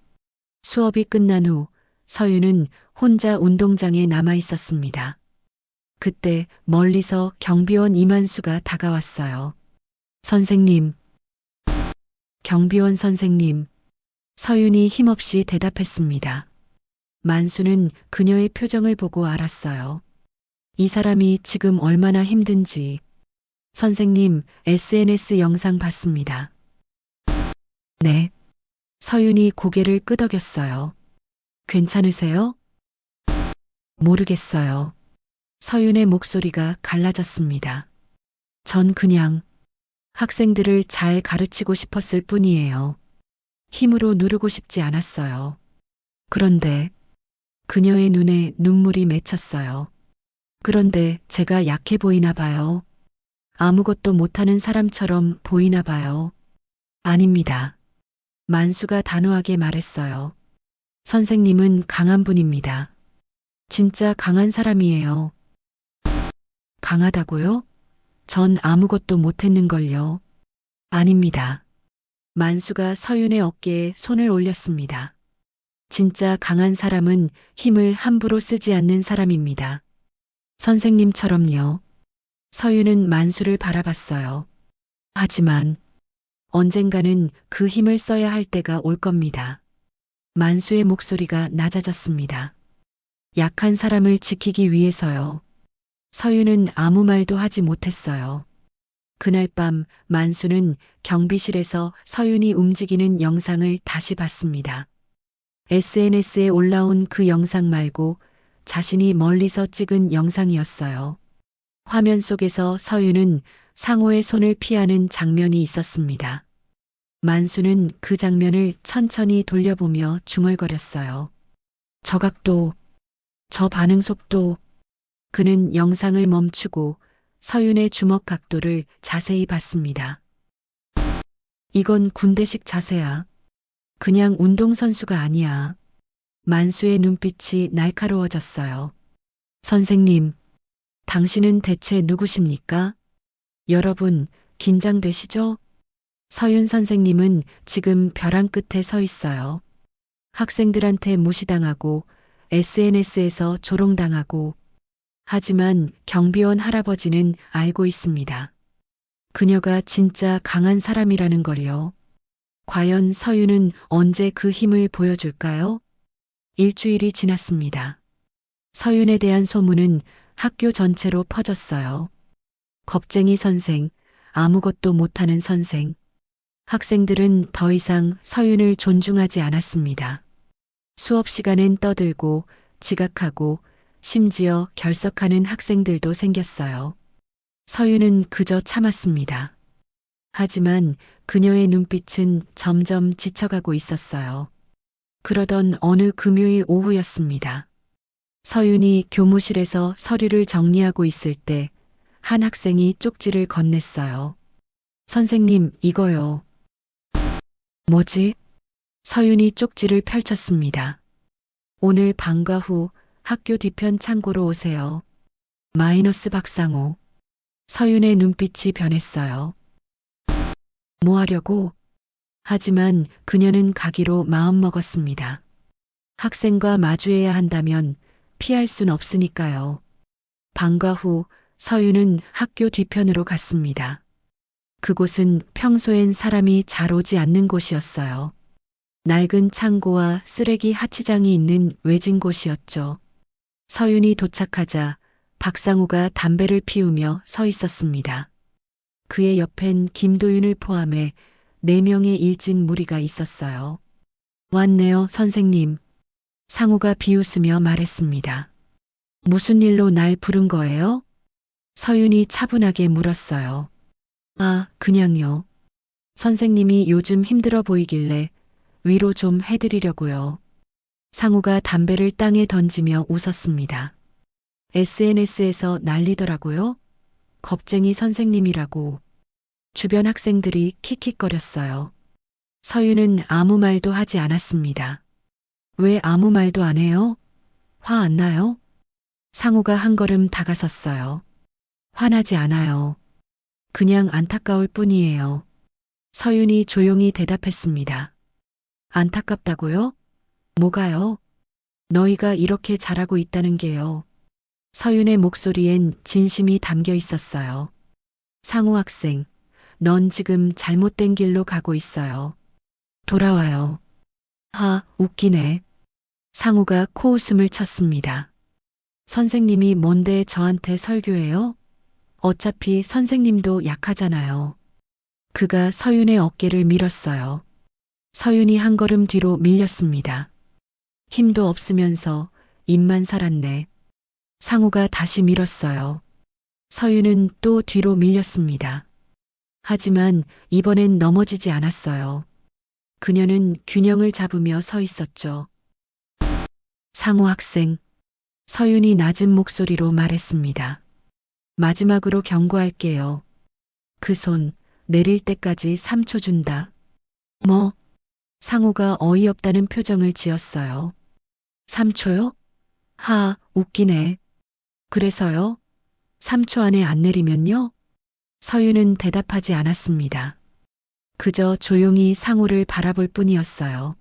수업이 끝난 후 서윤은 혼자 운동장에 남아 있었습니다. 그때 멀리서 경비원 이만수가 다가왔어요. 선생님. 경비원 선생님. 서윤이 힘없이 대답했습니다. 만수는 그녀의 표정을 보고 알았어요. 이 사람이 지금 얼마나 힘든지. 선생님, SNS 영상 봤습니다. 네. 서윤이 고개를 끄덕였어요. 괜찮으세요? 모르겠어요. 서윤의 목소리가 갈라졌습니다. 전 그냥 학생들을 잘 가르치고 싶었을 뿐이에요. 힘으로 누르고 싶지 않았어요. 그런데 그녀의 눈에 눈물이 맺혔어요. 그런데 제가 약해 보이나 봐요. 아무것도 못하는 사람처럼 보이나 봐요. 아닙니다. 만수가 단호하게 말했어요. 선생님은 강한 분입니다. 진짜 강한 사람이에요. 강하다고요? 전 아무것도 못했는걸요. 아닙니다. 만수가 서윤의 어깨에 손을 올렸습니다. 진짜 강한 사람은 힘을 함부로 쓰지 않는 사람입니다. 선생님처럼요. 서윤은 만수를 바라봤어요. 하지만 언젠가는 그 힘을 써야 할 때가 올 겁니다. 만수의 목소리가 낮아졌습니다. 약한 사람을 지키기 위해서요. 서윤은 아무 말도 하지 못했어요. 그날 밤 만수는 경비실에서 서윤이 움직이는 영상을 다시 봤습니다. SNS에 올라온 그 영상 말고 자신이 멀리서 찍은 영상이었어요. 화면 속에서 서윤은 상호의 손을 피하는 장면이 있었습니다. 만수는 그 장면을 천천히 돌려보며 중얼거렸어요. 저 각도, 저 반응 속도. 그는 영상을 멈추고 서윤의 주먹 각도를 자세히 봤습니다. 이건 군대식 자세야. 그냥 운동선수가 아니야. 만수의 눈빛이 날카로워졌어요. 선생님, 당신은 대체 누구십니까? 여러분, 긴장되시죠? 서윤 선생님은 지금 벼랑 끝에 서 있어요. 학생들한테 무시당하고 SNS에서 조롱당하고. 하지만 경비원 할아버지는 알고 있습니다. 그녀가 진짜 강한 사람이라는 걸요. 과연 서윤은 언제 그 힘을 보여줄까요? 일주일이 지났습니다. 서윤에 대한 소문은 학교 전체로 퍼졌어요. 겁쟁이 선생, 아무것도 못하는 선생. 학생들은 더 이상 서윤을 존중하지 않았습니다. 수업 시간엔 떠들고 지각하고 심지어 결석하는 학생들도 생겼어요. 서윤은 그저 참았습니다. 하지만 그녀의 눈빛은 점점 지쳐가고 있었어요. 그러던 어느 금요일 오후였습니다. 서윤이 교무실에서 서류를 정리하고 있을 때 한 학생이 쪽지를 건넸어요. 선생님, 이거요. 뭐지? 서윤이 쪽지를 펼쳤습니다. 오늘 방과 후 학교 뒤편 창고로 오세요. 마이너스 박상호. 서윤의 눈빛이 변했어요. 뭐 하려고? 하지만 그녀는 가기로 마음먹었습니다. 학생과 마주해야 한다면 피할 순 없으니까요. 방과 후 서윤은 학교 뒤편으로 갔습니다. 그곳은 평소엔 사람이 잘 오지 않는 곳이었어요. 낡은 창고와 쓰레기 하치장이 있는 외진 곳이었죠. 서윤이 도착하자 박상우가 담배를 피우며 서 있었습니다. 그의 옆엔 김도윤을 포함해 4명의 일진 무리가 있었어요. 왔네요, 선생님. 상우가 비웃으며 말했습니다. 무슨 일로 날 부른 거예요? 서윤이 차분하게 물었어요. 아, 그냥요. 선생님이 요즘 힘들어 보이길래 위로 좀 해드리려고요. 상우가 담배를 땅에 던지며 웃었습니다. SNS에서 난리더라고요. 겁쟁이 선생님이라고. 주변 학생들이 킥킥거렸어요. 서윤은 아무 말도 하지 않았습니다. 왜 아무 말도 안 해요? 화 안 나요? 상우가 한 걸음 다가섰어요. 화나지 않아요. 그냥 안타까울 뿐이에요. 서윤이 조용히 대답했습니다. 안타깝다고요? 뭐가요? 너희가 이렇게 잘하고 있다는 게요. 서윤의 목소리엔 진심이 담겨 있었어요. 상우 학생, 넌 지금 잘못된 길로 가고 있어요. 돌아와요. 하, 웃기네. 상우가 코웃음을 쳤습니다. 선생님이 뭔데 저한테 설교해요? 어차피 선생님도 약하잖아요. 그가 서윤의 어깨를 밀었어요. 서윤이 한 걸음 뒤로 밀렸습니다. 힘도 없으면서 입만 살았네. 상우가 다시 밀었어요. 서윤은 또 뒤로 밀렸습니다. 하지만 이번엔 넘어지지 않았어요. 그녀는 균형을 잡으며 서 있었죠. 상우 학생, 서윤이 낮은 목소리로 말했습니다. 마지막으로 경고할게요. 그 손 내릴 때까지 3초 준다. 뭐? 상우가 어이없다는 표정을 지었어요. 3초요? 하, 웃기네. 그래서요? 3초 안에 안 내리면요? 서윤은 대답하지 않았습니다. 그저 조용히 상우를 바라볼 뿐이었어요.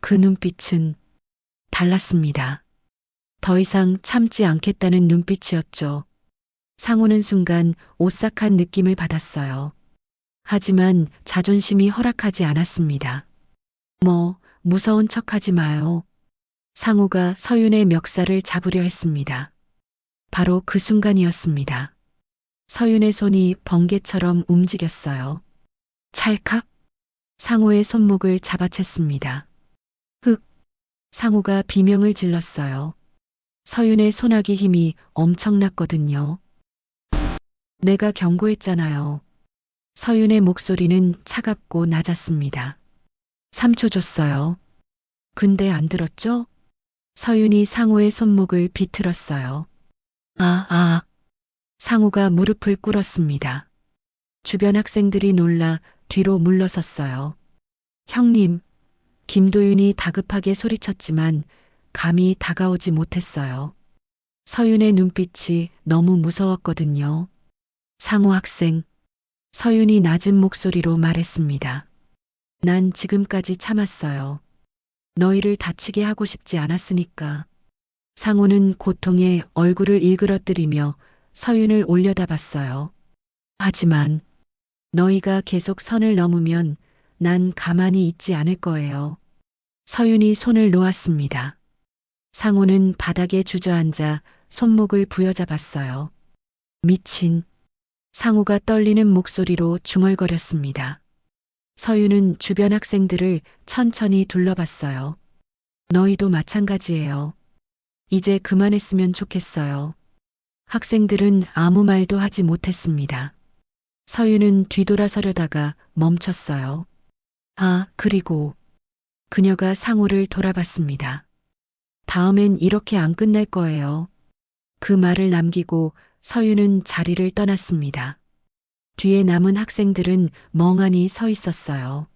그 눈빛은 달랐습니다. 더 이상 참지 않겠다는 눈빛이었죠. 상우는 순간 오싹한 느낌을 받았어요. 하지만 자존심이 허락하지 않았습니다. 뭐, 무서운 척하지 마요. 상우가 서윤의 멱살을 잡으려 했습니다. 바로 그 순간이었습니다. 서윤의 손이 번개처럼 움직였어요. 찰칵! 상우의 손목을 잡아챘습니다. 흑! 상우가 비명을 질렀어요. 서윤의 손아귀 힘이 엄청났거든요. 내가 경고했잖아요. 서윤의 목소리는 차갑고 낮았습니다. 3초 줬어요. 근데 안 들었죠? 서윤이 상우의 손목을 비틀었어요. 상우가 무릎을 꿇었습니다. 주변 학생들이 놀라 뒤로 물러섰어요. 형님, 김도윤이 다급하게 소리쳤지만 감히 다가오지 못했어요. 서윤의 눈빛이 너무 무서웠거든요. 상우 학생, 서윤이 낮은 목소리로 말했습니다. 난 지금까지 참았어요. 너희를 다치게 하고 싶지 않았으니까. 상우는 고통에 얼굴을 일그러뜨리며 서윤을 올려다봤어요. 하지만 너희가 계속 선을 넘으면 난 가만히 있지 않을 거예요. 서윤이 손을 놓았습니다. 상우는 바닥에 주저앉아 손목을 부여잡았어요. 미친. 상우가 떨리는 목소리로 중얼거렸습니다. 서윤은 주변 학생들을 천천히 둘러봤어요. 너희도 마찬가지예요. 이제 그만했으면 좋겠어요. 학생들은 아무 말도 하지 못했습니다. 서윤은 뒤돌아서려다가 멈췄어요. 아, 그리고 그녀가 상우를 돌아봤습니다. 다음엔 이렇게 안 끝날 거예요. 그 말을 남기고 서윤은 자리를 떠났습니다. 뒤에 남은 학생들은 멍하니 서 있었어요.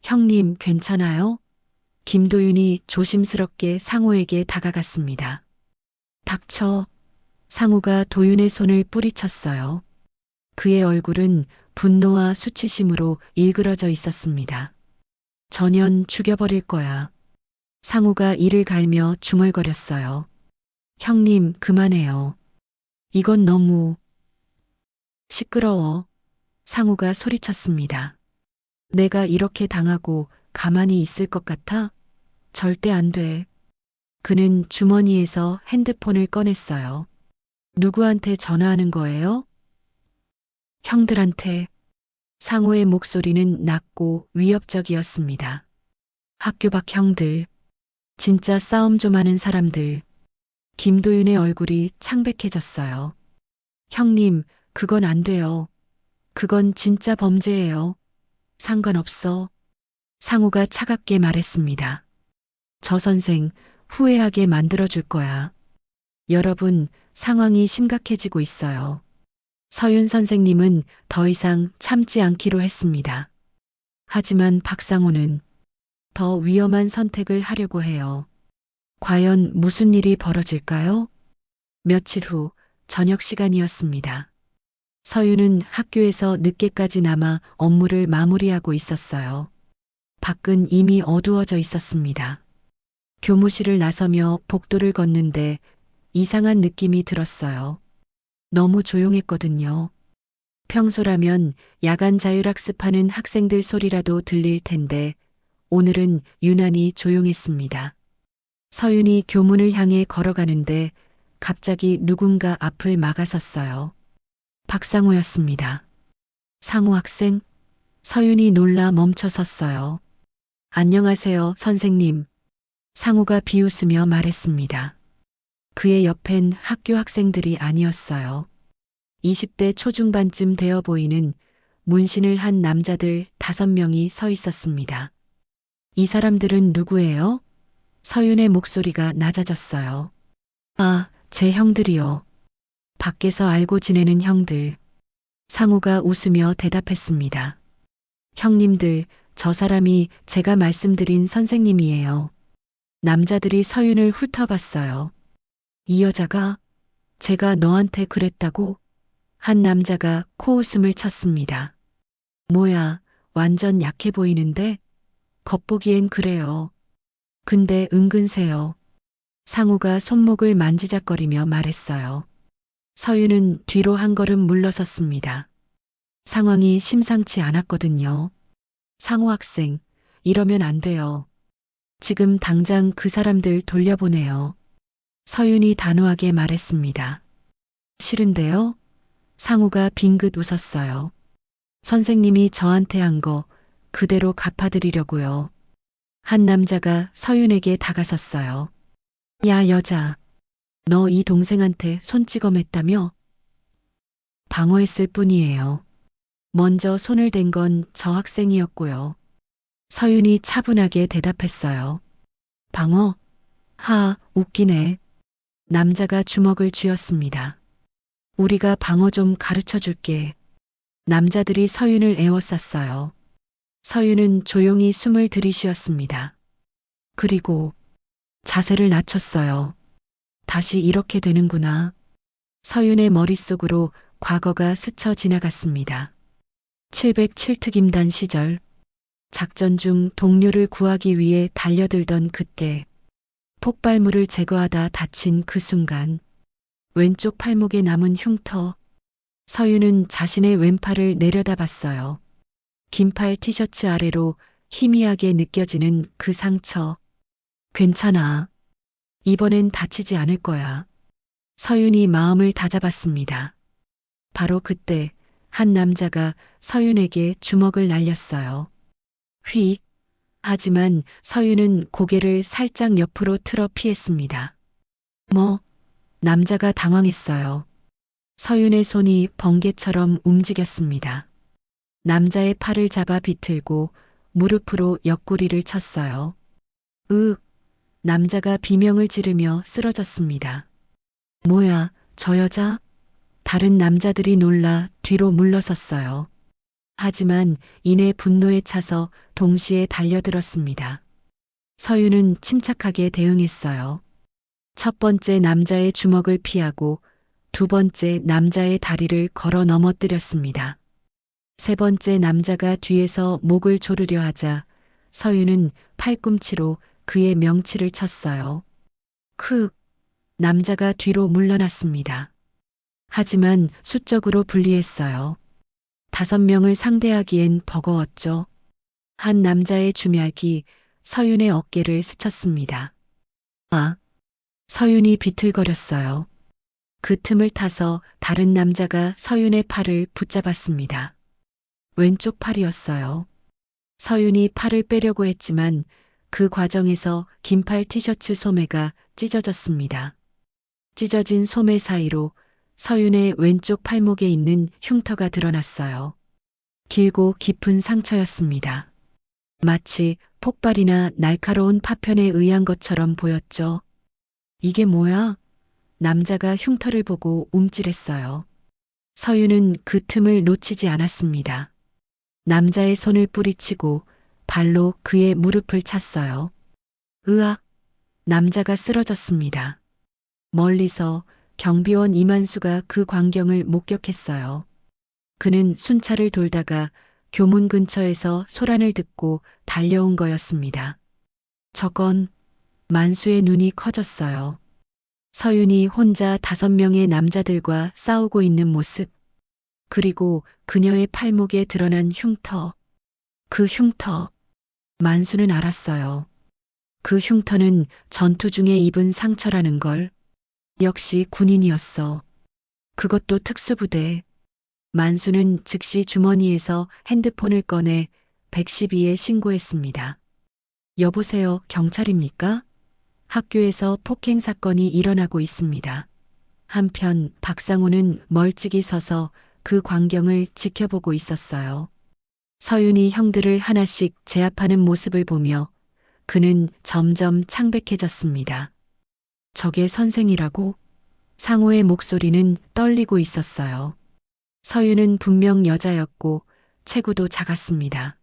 형님, 괜찮아요? 김도윤이 조심스럽게 상우에게 다가갔습니다. 닥쳐. 상우가 도윤의 손을 뿌리쳤어요. 그의 얼굴은 분노와 수치심으로 일그러져 있었습니다. 전현 죽여버릴 거야. 상우가 이를 갈며 중얼거렸어요. 형님, 그만해요. 이건 너무 시끄러워. 상우가 소리쳤습니다. 내가 이렇게 당하고 가만히 있을 것 같아? 절대 안 돼. 그는 주머니에서 핸드폰을 꺼냈어요. 누구한테 전화하는 거예요? 형들한테. 상호의 목소리는 낮고 위협적이었습니다. 학교 밖 형들. 진짜 싸움 좀 하는 사람들. 김도윤의 얼굴이 창백해졌어요. 형님, 그건 안 돼요. 그건 진짜 범죄예요. 상관없어. 상호가 차갑게 말했습니다. 저 선생 후회하게 만들어줄 거야. 여러분, 상황이 심각해지고 있어요. 서윤 선생님은 더 이상 참지 않기로 했습니다. 하지만 박상호는 더 위험한 선택을 하려고 해요. 과연 무슨 일이 벌어질까요? 며칠 후 저녁 시간이었습니다. 서윤은 학교에서 늦게까지 남아 업무를 마무리하고 있었어요. 밖은 이미 어두워져 있었습니다. 교무실을 나서며 복도를 걷는데 이상한 느낌이 들었어요. 너무 조용했거든요. 평소라면 야간 자율학습하는 학생들 소리라도 들릴 텐데 오늘은 유난히 조용했습니다. 서윤이 교문을 향해 걸어가는데 갑자기 누군가 앞을 막아섰어요. 박상호였습니다. 상호 학생? 서윤이 놀라 멈춰 섰어요. 안녕하세요, 선생님. 상호가 비웃으며 말했습니다. 그의 옆엔 학교 학생들이 아니었어요. 20대 초중반쯤 되어 보이는 문신을 한 남자들 5명이 서 있었습니다. 이 사람들은 누구예요? 서윤의 목소리가 낮아졌어요. 아, 제 형들이요. 밖에서 알고 지내는 형들. 상호가 웃으며 대답했습니다. 형님들, 저 사람이 제가 말씀드린 선생님이에요. 남자들이 서윤을 훑어봤어요. 이 여자가 제가 너한테 그랬다고? 한 남자가 코웃음을 쳤습니다. 뭐야, 완전 약해 보이는데? 겉보기엔 그래요. 근데 은근세요. 상호가 손목을 만지작거리며 말했어요. 서윤은 뒤로 한 걸음 물러섰습니다. 상황이 심상치 않았거든요. 상호 학생, 이러면 안 돼요. 지금 당장 그 사람들 돌려보내요. 서윤이 단호하게 말했습니다. 싫은데요? 상호가 빙긋 웃었어요. 선생님이 저한테 한 거 그대로 갚아드리려고요. 한 남자가 서윤에게 다가섰어요. 야, 여자. 너 이 동생한테 손찌검했다며? 방어했을 뿐이에요. 먼저 손을 댄 건 저 학생이었고요. 서윤이 차분하게 대답했어요. 방어? 하, 웃기네. 남자가 주먹을 쥐었습니다. 우리가 방어 좀 가르쳐 줄게. 남자들이 서윤을 에워쌌어요. 서윤은 조용히 숨을 들이쉬었습니다. 그리고 자세를 낮췄어요. 다시 이렇게 되는구나. 서윤의 머릿속으로 과거가 스쳐 지나갔습니다. 707특임단 시절, 작전 중 동료를 구하기 위해 달려들던 그때, 폭발물을 제거하다 다친 그 순간, 왼쪽 팔목에 남은 흉터, 서윤은 자신의 왼팔을 내려다봤어요. 긴팔 티셔츠 아래로 희미하게 느껴지는 그 상처. 괜찮아. 이번엔 다치지 않을 거야. 서윤이 마음을 다잡았습니다. 바로 그때 한 남자가 서윤에게 주먹을 날렸어요. 휙. 하지만 서윤은 고개를 살짝 옆으로 틀어 피했습니다. 뭐? 남자가 당황했어요. 서윤의 손이 번개처럼 움직였습니다. 남자의 팔을 잡아 비틀고 무릎으로 옆구리를 쳤어요. 으, 남자가 비명을 지르며 쓰러졌습니다. 뭐야, 저 여자? 다른 남자들이 놀라 뒤로 물러섰어요. 하지만 이내 분노에 차서 동시에 달려들었습니다. 서윤은 침착하게 대응했어요. 첫 번째 남자의 주먹을 피하고 두 번째 남자의 다리를 걸어 넘어뜨렸습니다. 세 번째 남자가 뒤에서 목을 조르려 하자 서윤은 팔꿈치로 그의 명치를 쳤어요. 남자가 뒤로 물러났습니다. 하지만 수적으로 불리했어요. 5명을 상대하기엔 버거웠죠. 한 남자의 주맥이 서윤의 어깨를 스쳤습니다. 아, 서윤이 비틀거렸어요. 그 틈을 타서 다른 남자가 서윤의 팔을 붙잡았습니다. 왼쪽 팔이었어요. 서윤이 팔을 빼려고 했지만 그 과정에서 긴팔 티셔츠 소매가 찢어졌습니다. 찢어진 소매 사이로 서윤의 왼쪽 팔목에 있는 흉터가 드러났어요. 길고 깊은 상처였습니다. 마치 폭발이나 날카로운 파편에 의한 것처럼 보였죠. 이게 뭐야? 남자가 흉터를 보고 움찔했어요. 서윤은 그 틈을 놓치지 않았습니다. 남자의 손을 뿌리치고 발로 그의 무릎을 찼어요. 으악! 남자가 쓰러졌습니다. 멀리서 경비원 이만수가 그 광경을 목격했어요. 그는 순찰을 돌다가 교문 근처에서 소란을 듣고 달려온 거였습니다. 저건 만수의 눈이 커졌어요. 서윤이 혼자 5명의 남자들과 싸우고 있는 모습, 그리고 그녀의 팔목에 드러난 흉터. 그 흉터. 만수는 알았어요. 그 흉터는 전투 중에 입은 상처라는 걸. 역시 군인이었어. 그것도 특수부대. 만수는 즉시 주머니에서 핸드폰을 꺼내 112에 신고했습니다. 여보세요, 경찰입니까? 학교에서 폭행 사건이 일어나고 있습니다. 한편 박상우는 멀찍이 서서 그 광경을 지켜보고 있었어요. 서윤이 형들을 하나씩 제압하는 모습을 보며 그는 점점 창백해졌습니다. 저게 선생이라고? 상우의 목소리는 떨리고 있었어요. 서윤은 분명 여자였고 체구도 작았습니다.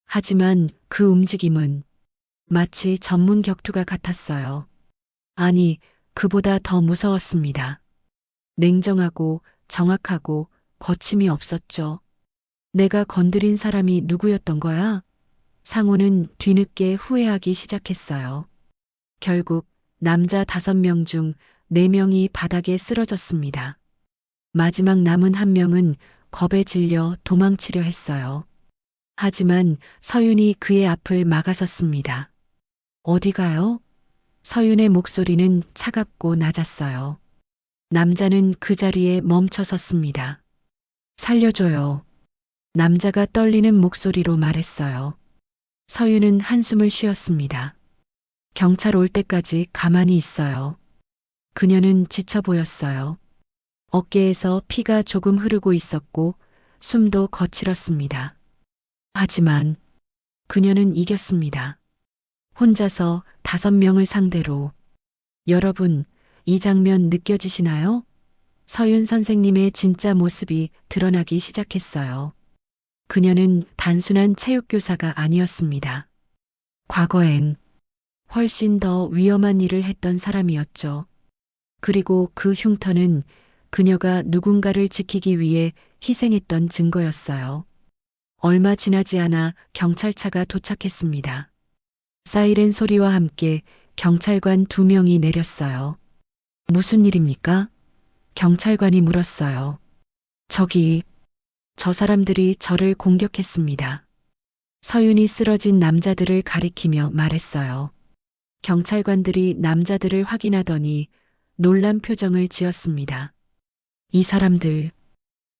하지만 그 움직임은 마치 전문 격투가 같았어요. 아니, 그보다 더 무서웠습니다. 냉정하고 정확하고 거침이 없었죠. 내가 건드린 사람이 누구였던 거야? 상우는 뒤늦게 후회하기 시작했어요. 결국 남자 5명 중 4명이 바닥에 쓰러졌습니다. 마지막 남은 1명은 겁에 질려 도망치려 했어요. 하지만 서윤이 그의 앞을 막아섰습니다. 어디 가요? 서윤의 목소리는 차갑고 낮았어요. 남자는 그 자리에 멈춰 섰습니다. 살려줘요. 남자가 떨리는 목소리로 말했어요. 서윤은 한숨을 쉬었습니다. 경찰 올 때까지 가만히 있어요. 그녀는 지쳐 보였어요. 어깨에서 피가 조금 흐르고 있었고 숨도 거칠었습니다. 하지만 그녀는 이겼습니다. 혼자서 5명을 상대로. 여러분, 이 장면 느껴지시나요? 서윤 선생님의 진짜 모습이 드러나기 시작했어요. 그녀는 단순한 체육교사가 아니었습니다. 과거엔 훨씬 더 위험한 일을 했던 사람이었죠. 그리고 그 흉터는 그녀가 누군가를 지키기 위해 희생했던 증거였어요. 얼마 지나지 않아 경찰차가 도착했습니다. 사이렌 소리와 함께 경찰관 2명이 내렸어요. 무슨 일입니까? 경찰관이 물었어요. 저 사람들이 저를 공격했습니다. 서윤이 쓰러진 남자들을 가리키며 말했어요. 경찰관들이 남자들을 확인하더니 놀란 표정을 지었습니다. 이 사람들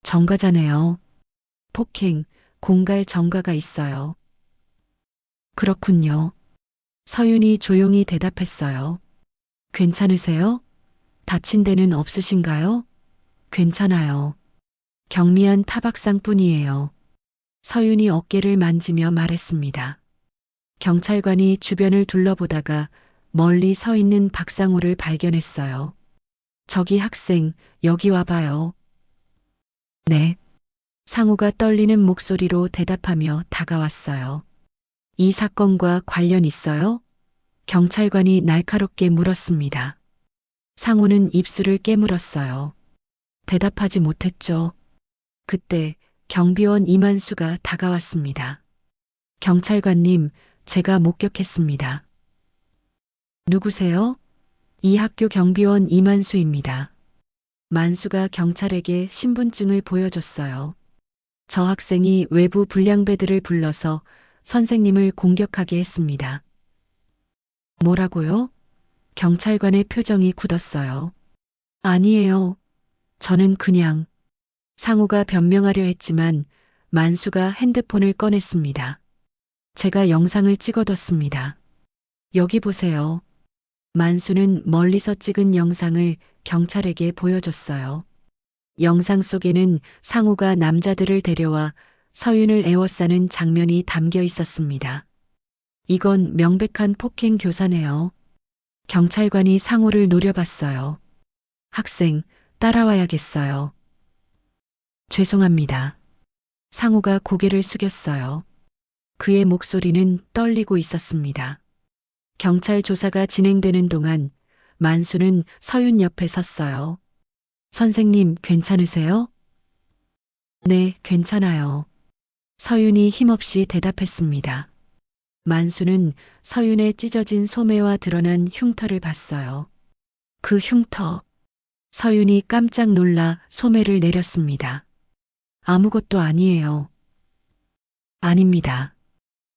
정가자네요. 폭행, 공갈 정가가 있어요. 그렇군요. 서윤이 조용히 대답했어요. 괜찮으세요? 다친 데는 없으신가요? 괜찮아요. 경미한 타박상뿐이에요. 서윤이 어깨를 만지며 말했습니다. 경찰관이 주변을 둘러보다가 멀리 서 있는 박상우를 발견했어요. 저기 학생, 여기 와봐요. 네. 상우가 떨리는 목소리로 대답하며 다가왔어요. 이 사건과 관련 있어요? 경찰관이 날카롭게 물었습니다. 상우는 입술을 깨물었어요. 대답하지 못했죠. 그때 경비원 이만수가 다가왔습니다. 경찰관님, 제가 목격했습니다. 누구세요? 이 학교 경비원 이만수입니다. 만수가 경찰에게 신분증을 보여줬어요. 저 학생이 외부 불량배들을 불러서 선생님을 공격하게 했습니다. 뭐라고요? 경찰관의 표정이 굳었어요. 아니에요. 저는 그냥. 상우가 변명하려 했지만 만수가 핸드폰을 꺼냈습니다. 제가 영상을 찍어뒀습니다. 여기 보세요. 만수는 멀리서 찍은 영상을 경찰에게 보여줬어요. 영상 속에는 상우가 남자들을 데려와 서윤을 애워싸는 장면이 담겨 있었습니다. 이건 명백한 폭행 교사네요. 경찰관이 상우를 노려봤어요. 학생, 따라와야겠어요. 죄송합니다. 상우가 고개를 숙였어요. 그의 목소리는 떨리고 있었습니다. 경찰 조사가 진행되는 동안 만수는 서윤 옆에 섰어요. 선생님, 괜찮으세요? 네, 괜찮아요. 서윤이 힘없이 대답했습니다. 만수는 서윤의 찢어진 소매와 드러난 흉터를 봤어요. 그 흉터. 서윤이 깜짝 놀라 소매를 내렸습니다. 아무것도 아니에요. 아닙니다.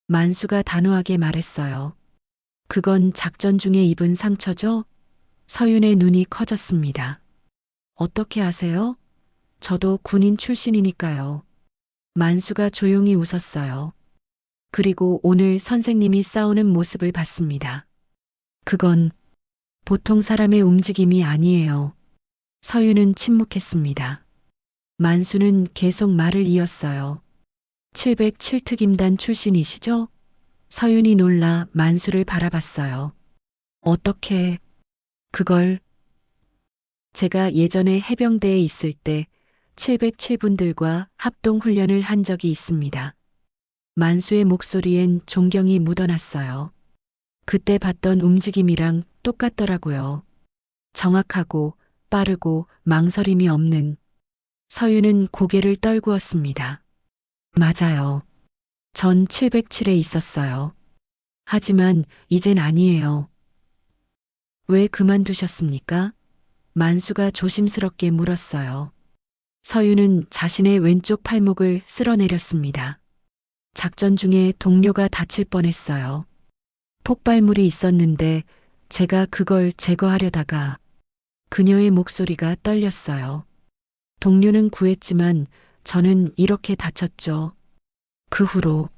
만수가 단호하게 말했어요. 그건 작전 중에 입은 상처죠? 서윤의 눈이 커졌습니다. 어떻게 아세요? 저도 군인 출신이니까요. 만수가 조용히 웃었어요. 그리고 오늘 선생님이 싸우는 모습을 봤습니다. 그건 보통 사람의 움직임이 아니에요. 서윤은 침묵했습니다. 만수는 계속 말을 이었어요. 707특임단 출신이시죠? 서윤이 놀라 만수를 바라봤어요. 어떻게, 그걸, 제가 예전에 해병대에 있을 때 707분들과 합동훈련을 한 적이 있습니다. 만수의 목소리엔 존경이 묻어났어요. 그때 봤던 움직임이랑 똑같더라고요. 정확하고 빠르고 망설임이 없는. 서윤은 고개를 떨구었습니다. 맞아요. 전 707에 있었어요. 하지만 이젠 아니에요. 왜 그만두셨습니까? 만수가 조심스럽게 물었어요. 서윤은 자신의 왼쪽 팔목을 쓸어내렸습니다. 작전 중에 동료가 다칠 뻔했어요. 폭발물이 있었는데 제가 그걸 제거하려다가 그녀의 목소리가 떨렸어요. 동료는 구했지만 저는 이렇게 다쳤죠. 그 후로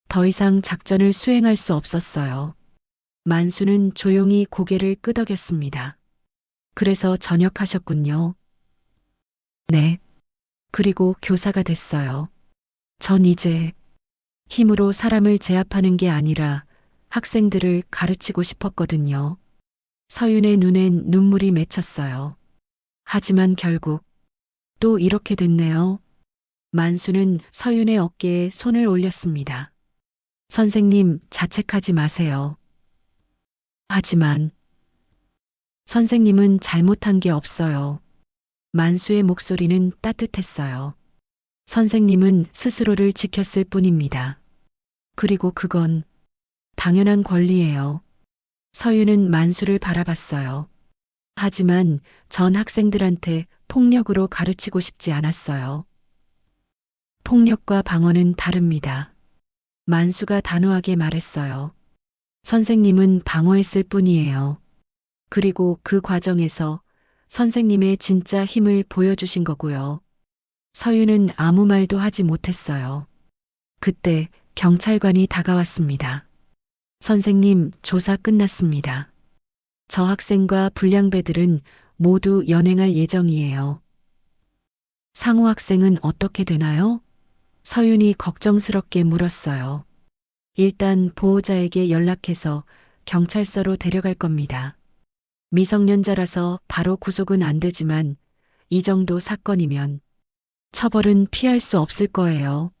더 이상 작전을 수행할 수 없었어요. 만수는 조용히 고개를 끄덕였습니다. 그래서 전역하셨군요. 네. 그리고 교사가 됐어요. 전 이제 힘으로 사람을 제압하는 게 아니라 학생들을 가르치고 싶었거든요. 서윤의 눈엔 눈물이 맺혔어요. 하지만 결국 또 이렇게 됐네요. 만수는 서윤의 어깨에 손을 올렸습니다. 선생님, 자책하지 마세요. 하지만 선생님은 잘못한 게 없어요. 만수의 목소리는 따뜻했어요. 선생님은 스스로를 지켰을 뿐입니다. 그리고 그건 당연한 권리예요. 서윤은 만수를 바라봤어요. 하지만 전 학생들한테 폭력으로 가르치고 싶지 않았어요. 폭력과 방어는 다릅니다. 만수가 단호하게 말했어요. 선생님은 방어했을 뿐이에요. 그리고 그 과정에서 선생님의 진짜 힘을 보여주신 거고요. 서윤은 아무 말도 하지 못했어요. 그때 경찰관이 다가왔습니다. 선생님, 조사 끝났습니다. 저 학생과 불량배들은 모두 연행할 예정이에요. 상호 학생은 어떻게 되나요? 서윤이 걱정스럽게 물었어요. 일단 보호자에게 연락해서 경찰서로 데려갈 겁니다. 미성년자라서 바로 구속은 안 되지만 이 정도 사건이면 처벌은 피할 수 없을 거예요.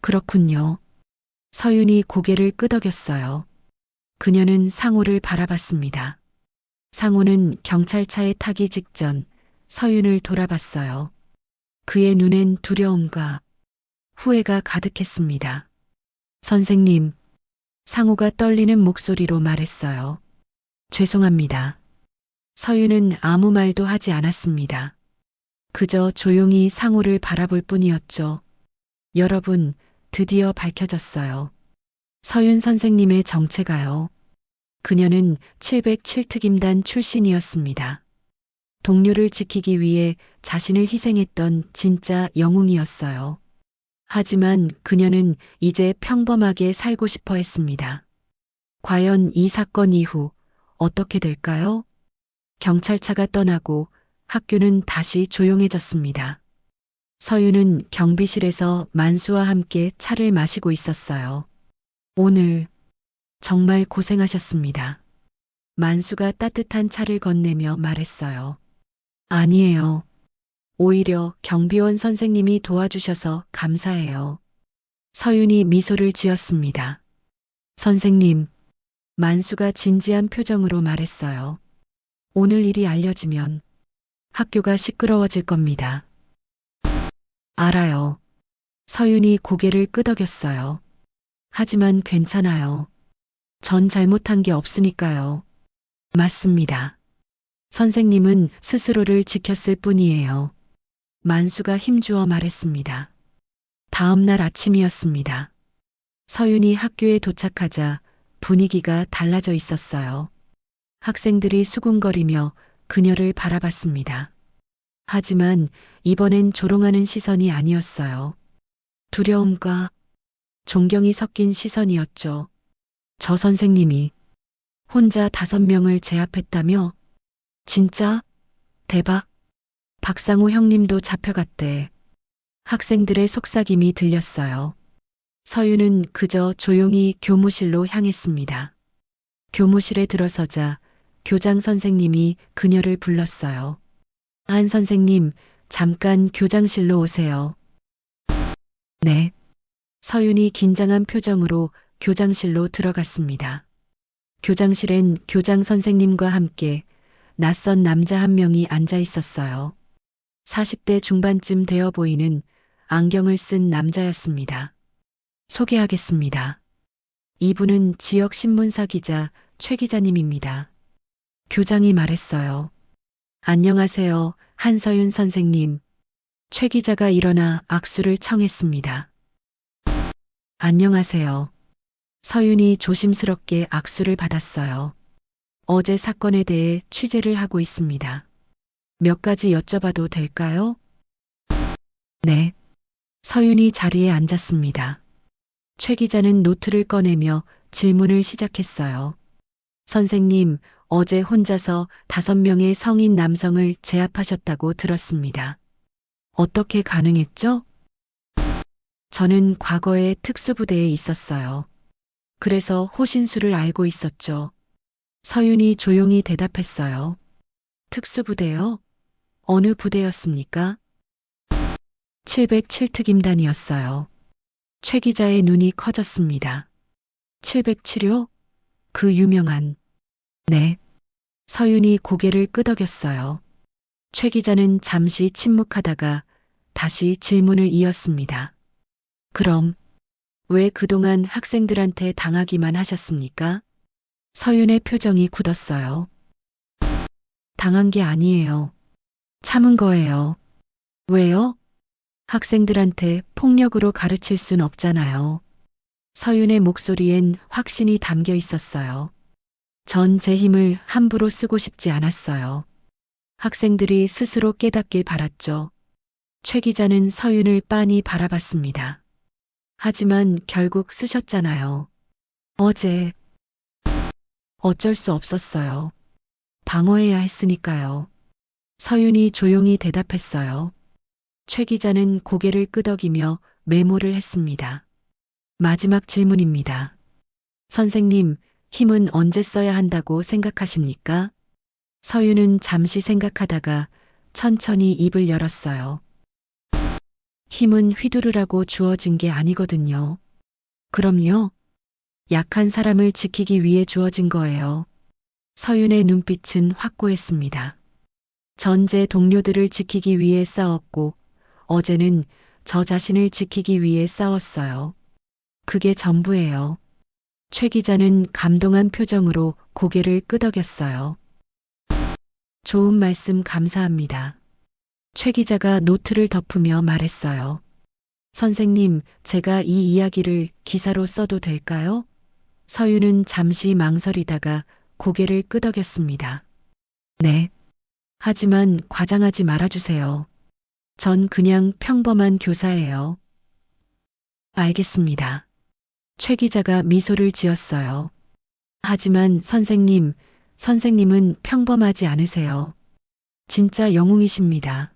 그렇군요. 서윤이 고개를 끄덕였어요. 그녀는 상호를 바라봤습니다. 상호는 경찰차에 타기 직전 서윤을 돌아봤어요. 그의 눈엔 두려움과 후회가 가득했습니다. 선생님, 상호가 떨리는 목소리로 말했어요. 죄송합니다. 서윤은 아무 말도 하지 않았습니다. 그저 조용히 상호를 바라볼 뿐이었죠. 여러분, 드디어 밝혀졌어요. 서윤 선생님의 정체가요. 그녀는 707특임단 출신이었습니다. 동료를 지키기 위해 자신을 희생했던 진짜 영웅이었어요. 하지만 그녀는 이제 평범하게 살고 싶어 했습니다. 과연 이 사건 이후 어떻게 될까요? 경찰차가 떠나고 학교는 다시 조용해졌습니다. 서윤은 경비실에서 만수와 함께 차를 마시고 있었어요. 오늘 정말 고생하셨습니다. 만수가 따뜻한 차를 건네며 말했어요. 아니에요. 오히려 경비원 선생님이 도와주셔서 감사해요. 서윤이 미소를 지었습니다. 선생님, 만수가 진지한 표정으로 말했어요. 오늘 일이 알려지면 학교가 시끄러워질 겁니다. 알아요. 서윤이 고개를 끄덕였어요. 하지만 괜찮아요. 전 잘못한 게 없으니까요. 맞습니다. 선생님은 스스로를 지켰을 뿐이에요. 만수가 힘주어 말했습니다. 다음 날 아침이었습니다. 서윤이 학교에 도착하자 분위기가 달라져 있었어요. 학생들이 수군거리며 그녀를 바라봤습니다. 하지만 이번엔 조롱하는 시선이 아니었어요. 두려움과 존경이 섞인 시선이었죠. 저 선생님이 혼자 5명을 제압했다며? 진짜? 대박. 박상우 형님도 잡혀갔대. 학생들의 속삭임이 들렸어요. 서윤은 그저 조용히 교무실로 향했습니다. 교무실에 들어서자 교장 선생님이 그녀를 불렀어요. 한 선생님, 잠깐 교장실로 오세요. 네. 서윤이 긴장한 표정으로 교장실로 들어갔습니다. 교장실엔 교장 선생님과 함께 낯선 남자 한 명이 앉아 있었어요. 40대 중반쯤 되어 보이는 안경을 쓴 남자였습니다. 소개하겠습니다. 이분은 지역 신문사 기자 최 기자님입니다. 교장이 말했어요. 안녕하세요, 한서윤 선생님. 최 기자가 일어나 악수를 청했습니다. 안녕하세요. 서윤이 조심스럽게 악수를 받았어요. 어제 사건에 대해 취재를 하고 있습니다. 몇 가지 여쭤봐도 될까요? 네. 서윤이 자리에 앉았습니다. 최 기자는 노트를 꺼내며 질문을 시작했어요. 선생님, 어제 혼자서 5명의 성인 남성을 제압하셨다고 들었습니다. 어떻게 가능했죠? 저는 과거에 특수부대에 있었어요. 그래서 호신술을 알고 있었죠. 서윤이 조용히 대답했어요. 특수부대요? 어느 부대였습니까? 707특임단이었어요. 최 기자의 눈이 커졌습니다. 707요? 그 유명한. 네. 서윤이 고개를 끄덕였어요. 최 기자는 잠시 침묵하다가 다시 질문을 이었습니다. 그럼 왜 그동안 학생들한테 당하기만 하셨습니까? 서윤의 표정이 굳었어요. 당한 게 아니에요. 참은 거예요. 왜요? 학생들한테 폭력으로 가르칠 순 없잖아요. 서윤의 목소리엔 확신이 담겨 있었어요. 전 제 힘을 함부로 쓰고 싶지 않았어요. 학생들이 스스로 깨닫길 바랐죠. 최 기자는 서윤을 빤히 바라봤습니다. 하지만 결국 쓰셨잖아요. 어제 어쩔 수 없었어요. 방어해야 했으니까요. 서윤이 조용히 대답했어요. 최 기자는 고개를 끄덕이며 메모를 했습니다. 마지막 질문입니다. 선생님, 힘은 언제 써야 한다고 생각하십니까? 서윤은 잠시 생각하다가 천천히 입을 열었어요. 힘은 휘두르라고 주어진 게 아니거든요. 그럼요. 약한 사람을 지키기 위해 주어진 거예요. 서윤의 눈빛은 확고했습니다. 전 제 동료들을 지키기 위해 싸웠고, 어제는 저 자신을 지키기 위해 싸웠어요. 그게 전부예요. 최 기자는 감동한 표정으로 고개를 끄덕였어요. 좋은 말씀 감사합니다. 최 기자가 노트를 덮으며 말했어요. 선생님, 제가 이 이야기를 기사로 써도 될까요? 서윤은 잠시 망설이다가 고개를 끄덕였습니다. 네. 하지만 과장하지 말아주세요. 전 그냥 평범한 교사예요. 알겠습니다. 최 기자가 미소를 지었어요. 하지만 선생님은 평범하지 않으세요. 진짜 영웅이십니다.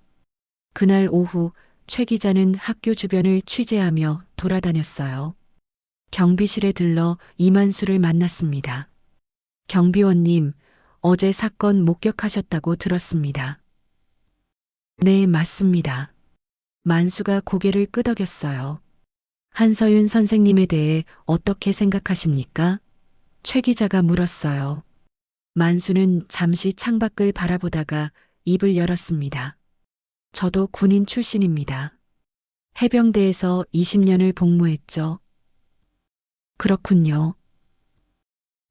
그날 오후 최 기자는 학교 주변을 취재하며 돌아다녔어요. 경비실에 들러 이만수를 만났습니다. 경비원님, 어제 사건 목격하셨다고 들었습니다. 네, 맞습니다. 만수가 고개를 끄덕였어요. 한서윤 선생님에 대해 어떻게 생각하십니까? 최 기자가 물었어요. 만수는 잠시 창밖을 바라보다가 입을 열었습니다. 저도 군인 출신입니다. 해병대에서 20년을 복무했죠. 그렇군요.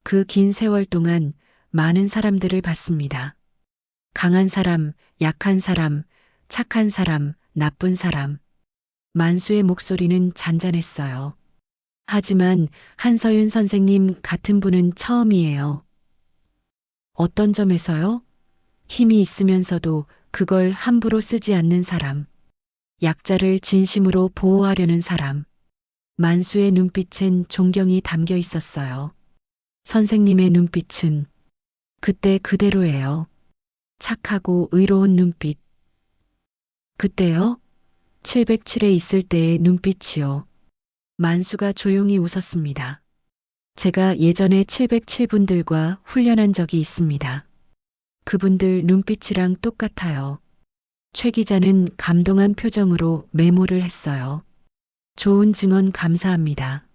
그 긴 세월 동안 많은 사람들을 봤습니다. 강한 사람, 약한 사람, 착한 사람, 나쁜 사람. 만수의 목소리는 잔잔했어요. 하지만 한서윤 선생님 같은 분은 처음이에요. 어떤 점에서요? 힘이 있으면서도 그걸 함부로 쓰지 않는 사람. 약자를 진심으로 보호하려는 사람. 만수의 눈빛엔 존경이 담겨 있었어요. 선생님의 눈빛은 그때 그대로예요. 착하고 의로운 눈빛. 그때요? 707에 있을 때의 눈빛이요. 만수가 조용히 웃었습니다. 제가 예전에 707분들과 훈련한 적이 있습니다. 그분들 눈빛이랑 똑같아요. 최 기자는 감동한 표정으로 메모를 했어요. 좋은 증언 감사합니다.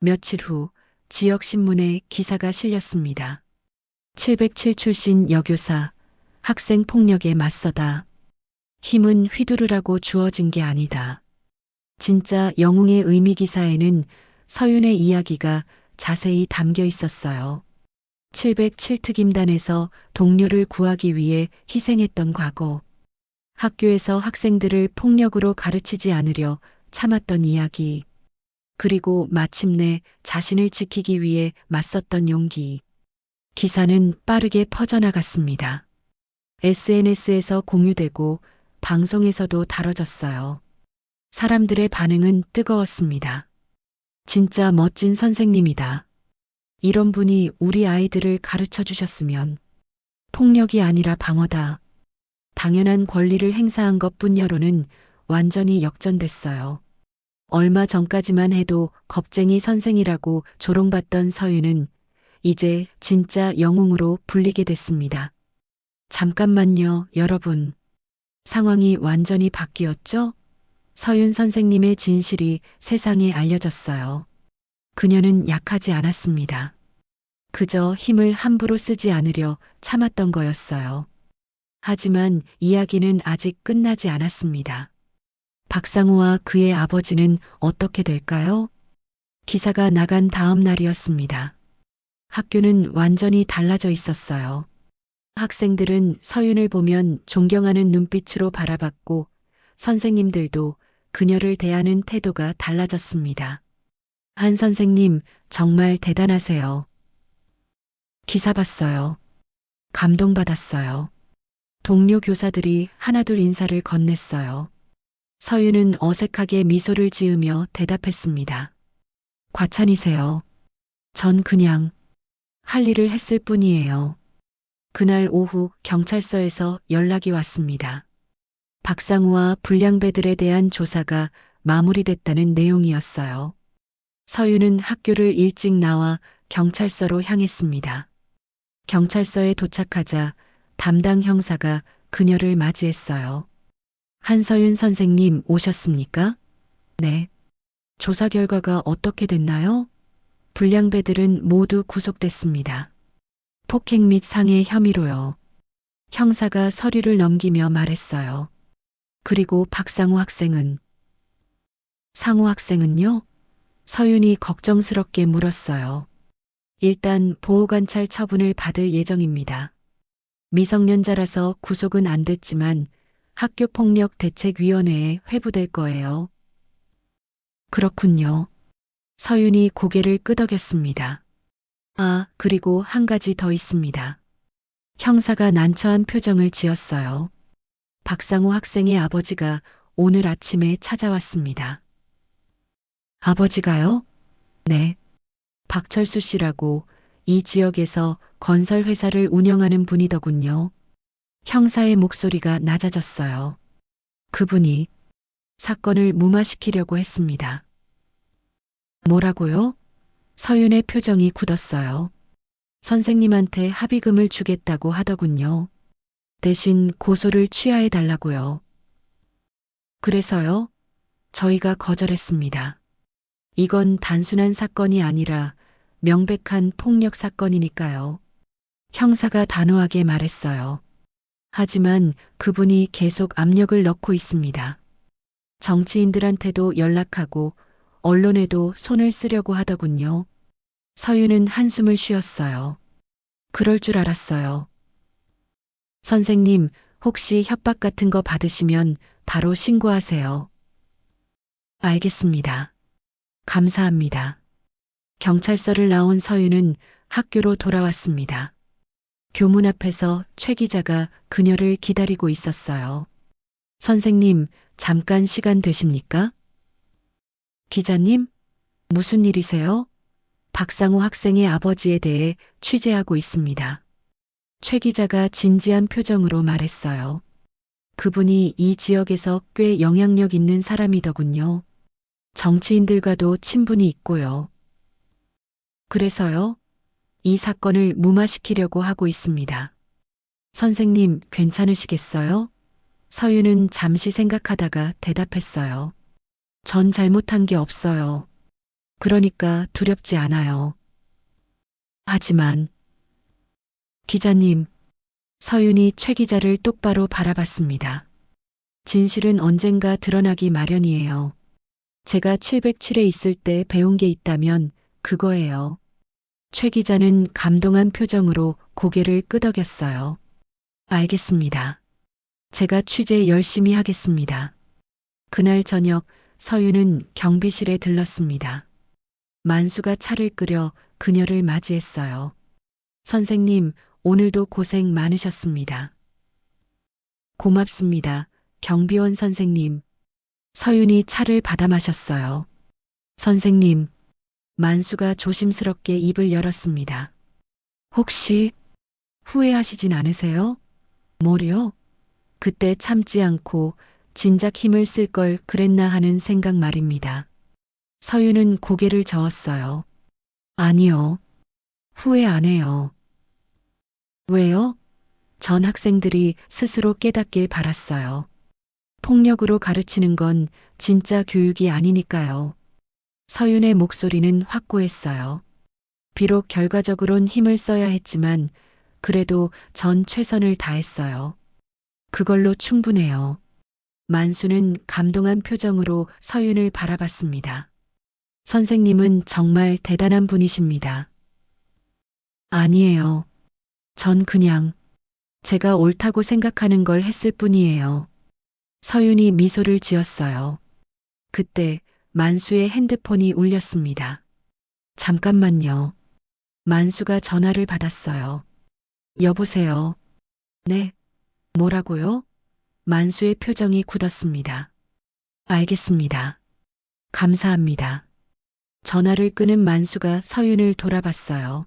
며칠 후 지역신문에 기사가 실렸습니다. 707 출신 여교사, 학생 폭력에 맞서다. 힘은 휘두르라고 주어진 게 아니다. 진짜 영웅의 의미 기사에는 서윤의 이야기가 자세히 담겨 있었어요. 707 특임단에서 동료를 구하기 위해 희생했던 과거. 학교에서 학생들을 폭력으로 가르치지 않으려 참았던 이야기. 그리고 마침내 자신을 지키기 위해 맞섰던 용기. 기사는 빠르게 퍼져나갔습니다. SNS에서 공유되고 방송에서도 다뤄졌어요. 사람들의 반응은 뜨거웠습니다. 진짜 멋진 선생님이다. 이런 분이 우리 아이들을 가르쳐 주셨으면 폭력이 아니라 방어다. 당연한 권리를 행사한 것뿐여로는 완전히 역전됐어요. 얼마 전까지만 해도 겁쟁이 선생이라고 조롱받던 서윤은 이제 진짜 영웅으로 불리게 됐습니다. 잠깐만요, 여러분. 상황이 완전히 바뀌었죠? 서윤 선생님의 진실이 세상에 알려졌어요. 그녀는 약하지 않았습니다. 그저 힘을 함부로 쓰지 않으려 참았던 거였어요. 하지만 이야기는 아직 끝나지 않았습니다. 박상우와 그의 아버지는 어떻게 될까요? 기사가 나간 다음 날이었습니다. 학교는 완전히 달라져 있었어요. 학생들은 서윤을 보면 존경하는 눈빛으로 바라봤고 선생님들도 그녀를 대하는 태도가 달라졌습니다. 한 선생님 정말 대단하세요. 기사 봤어요. 감동받았어요. 동료 교사들이 하나둘 인사를 건넸어요. 서윤은 어색하게 미소를 지으며 대답했습니다. 과찬이세요. 전 그냥 할 일을 했을 뿐이에요. 그날 오후 경찰서에서 연락이 왔습니다. 박상우와 불량배들에 대한 조사가 마무리됐다는 내용이었어요. 서윤은 학교를 일찍 나와 경찰서로 향했습니다. 경찰서에 도착하자 담당 형사가 그녀를 맞이했어요. 한서윤 선생님 오셨습니까? 네. 조사 결과가 어떻게 됐나요? 불량배들은 모두 구속됐습니다. 폭행 및 상해 혐의로요. 형사가 서류를 넘기며 말했어요. 그리고 박상우 학생은? 상우 학생은요? 서윤이 걱정스럽게 물었어요. 일단 보호관찰 처분을 받을 예정입니다. 미성년자라서 구속은 안 됐지만 학교폭력대책위원회에 회부될 거예요. 그렇군요. 서윤이 고개를 끄덕였습니다. 아, 그리고 한 가지 더 있습니다. 형사가 난처한 표정을 지었어요. 박상호 학생의 아버지가 오늘 아침에 찾아왔습니다. 아버지가요? 네. 박철수 씨라고 이 지역에서 건설 회사를 운영하는 분이더군요. 형사의 목소리가 낮아졌어요. 그분이 사건을 무마시키려고 했습니다. 뭐라고요? 서윤의 표정이 굳었어요. 선생님한테 합의금을 주겠다고 하더군요. 대신 고소를 취하해 달라고요. 그래서요? 저희가 거절했습니다. 이건 단순한 사건이 아니라 명백한 폭력 사건이니까요. 형사가 단호하게 말했어요. 하지만 그분이 계속 압력을 넣고 있습니다. 정치인들한테도 연락하고 언론에도 손을 쓰려고 하더군요. 서윤은 한숨을 쉬었어요. 그럴 줄 알았어요. 선생님, 혹시 협박 같은 거 받으시면 바로 신고하세요. 알겠습니다. 감사합니다. 경찰서를 나온 서윤은 학교로 돌아왔습니다. 교문 앞에서 최 기자가 그녀를 기다리고 있었어요. 선생님, 잠깐 시간 되십니까? 기자님, 무슨 일이세요? 박상호 학생의 아버지에 대해 취재하고 있습니다. 최 기자가 진지한 표정으로 말했어요. 그분이 이 지역에서 꽤 영향력 있는 사람이더군요. 정치인들과도 친분이 있고요. 그래서요? 이 사건을 무마시키려고 하고 있습니다. 선생님, 괜찮으시겠어요? 서윤은 잠시 생각하다가 대답했어요. 전 잘못한 게 없어요. 그러니까 두렵지 않아요. 하지만, 기자님, 서윤이 최 기자를 똑바로 바라봤습니다. 진실은 언젠가 드러나기 마련이에요. 제가 707에 있을 때 배운 게 있다면 그거예요. 최 기자는 감동한 표정으로 고개를 끄덕였어요. 알겠습니다. 제가 취재 열심히 하겠습니다. 그날 저녁 서윤은 경비실에 들렀습니다. 만수가 차를 끓여 그녀를 맞이했어요. 선생님, 오늘도 고생 많으셨습니다. 고맙습니다. 경비원 선생님. 서윤이 차를 받아 마셨어요. 선생님, 만수가 조심스럽게 입을 열었습니다. 혹시 후회하시진 않으세요? 뭐요? 그때 참지 않고 진작 힘을 쓸 걸 그랬나 하는 생각 말입니다. 서윤은 고개를 저었어요. 아니요. 후회 안 해요. 왜요? 전 학생들이 스스로 깨닫길 바랐어요. 폭력으로 가르치는 건 진짜 교육이 아니니까요. 서윤의 목소리는 확고했어요. 비록 결과적으론 힘을 써야 했지만 그래도 전 최선을 다했어요. 그걸로 충분해요. 만수는 감동한 표정으로 서윤을 바라봤습니다. 선생님은 정말 대단한 분이십니다. 아니에요. 전 그냥 제가 옳다고 생각하는 걸 했을 뿐이에요. 서윤이 미소를 지었어요. 그때 만수의 핸드폰이 울렸습니다. 잠깐만요. 만수가 전화를 받았어요. 여보세요. 네. 뭐라고요? 만수의 표정이 굳었습니다. 알겠습니다. 감사합니다. 전화를 끊은 만수가 서윤을 돌아봤어요.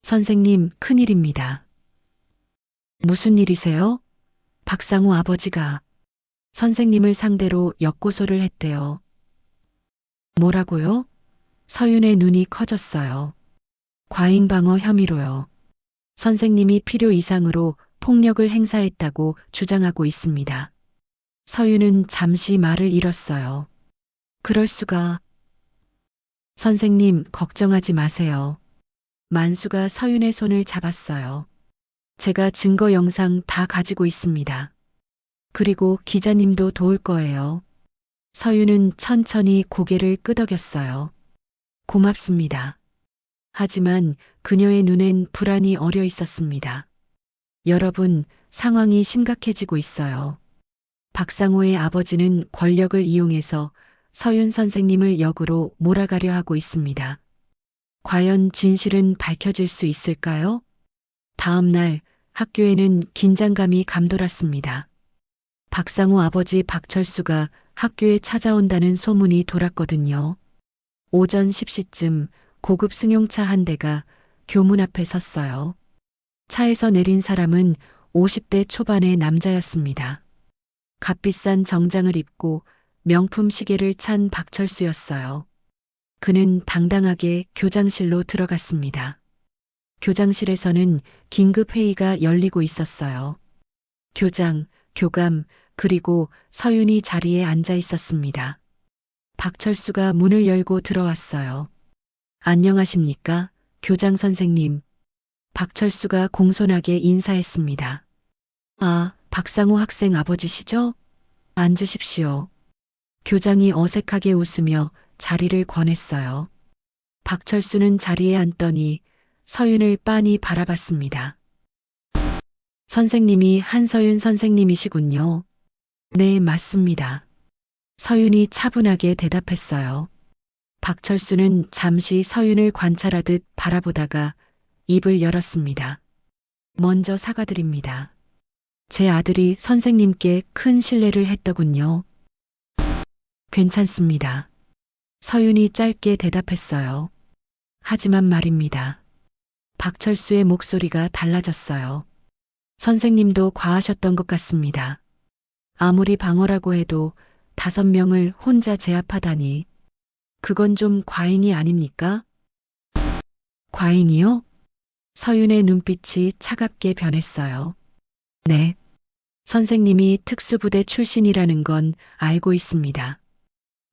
선생님, 큰일입니다. 무슨 일이세요? 박상우 아버지가 선생님을 상대로 역고소를 했대요. 뭐라고요? 서윤의 눈이 커졌어요. 과잉방어 혐의로요. 선생님이 필요 이상으로 폭력을 행사했다고 주장하고 있습니다. 서윤은 잠시 말을 잃었어요. 그럴 수가. 선생님, 걱정하지 마세요. 만수가 서윤의 손을 잡았어요. 제가 증거 영상 다 가지고 있습니다. 그리고 기자님도 도울 거예요. 서윤은 천천히 고개를 끄덕였어요. 고맙습니다. 하지만 그녀의 눈엔 불안이 어려 있었습니다. 여러분, 상황이 심각해지고 있어요. 박상호의 아버지는 권력을 이용해서 서윤 선생님을 역으로 몰아가려 하고 있습니다. 과연 진실은 밝혀질 수 있을까요? 다음 날 학교에는 긴장감이 감돌았습니다. 박상우 아버지 박철수가 학교에 찾아온다는 소문이 돌았거든요. 오전 10시쯤 고급 승용차 한 대가 교문 앞에 섰어요. 차에서 내린 사람은 50대 초반의 남자였습니다. 값비싼 정장을 입고 명품 시계를 찬 박철수였어요. 그는 당당하게 교장실로 들어갔습니다. 교장실에서는 긴급 회의가 열리고 있었어요. 교장, 교감, 그리고 서윤이 자리에 앉아 있었습니다. 박철수가 문을 열고 들어왔어요. 안녕하십니까, 교장 선생님. 박철수가 공손하게 인사했습니다. 아, 박상우 학생 아버지시죠? 앉으십시오. 교장이 어색하게 웃으며 자리를 권했어요. 박철수는 자리에 앉더니 서윤을 빤히 바라봤습니다. 선생님이 한서윤 선생님이시군요. 네, 맞습니다. 서윤이 차분하게 대답했어요. 박철수는 잠시 서윤을 관찰하듯 바라보다가 입을 열었습니다. 먼저 사과드립니다. 제 아들이 선생님께 큰 신뢰를 했더군요. 괜찮습니다. 서윤이 짧게 대답했어요. 하지만 말입니다. 박철수의 목소리가 달라졌어요. 선생님도 과하셨던 것 같습니다. 아무리 방어라고 해도 5명을 혼자 제압하다니. 그건 좀 과잉이 아닙니까? 과잉이요? 서윤의 눈빛이 차갑게 변했어요. 네. 선생님이 특수부대 출신이라는 건 알고 있습니다.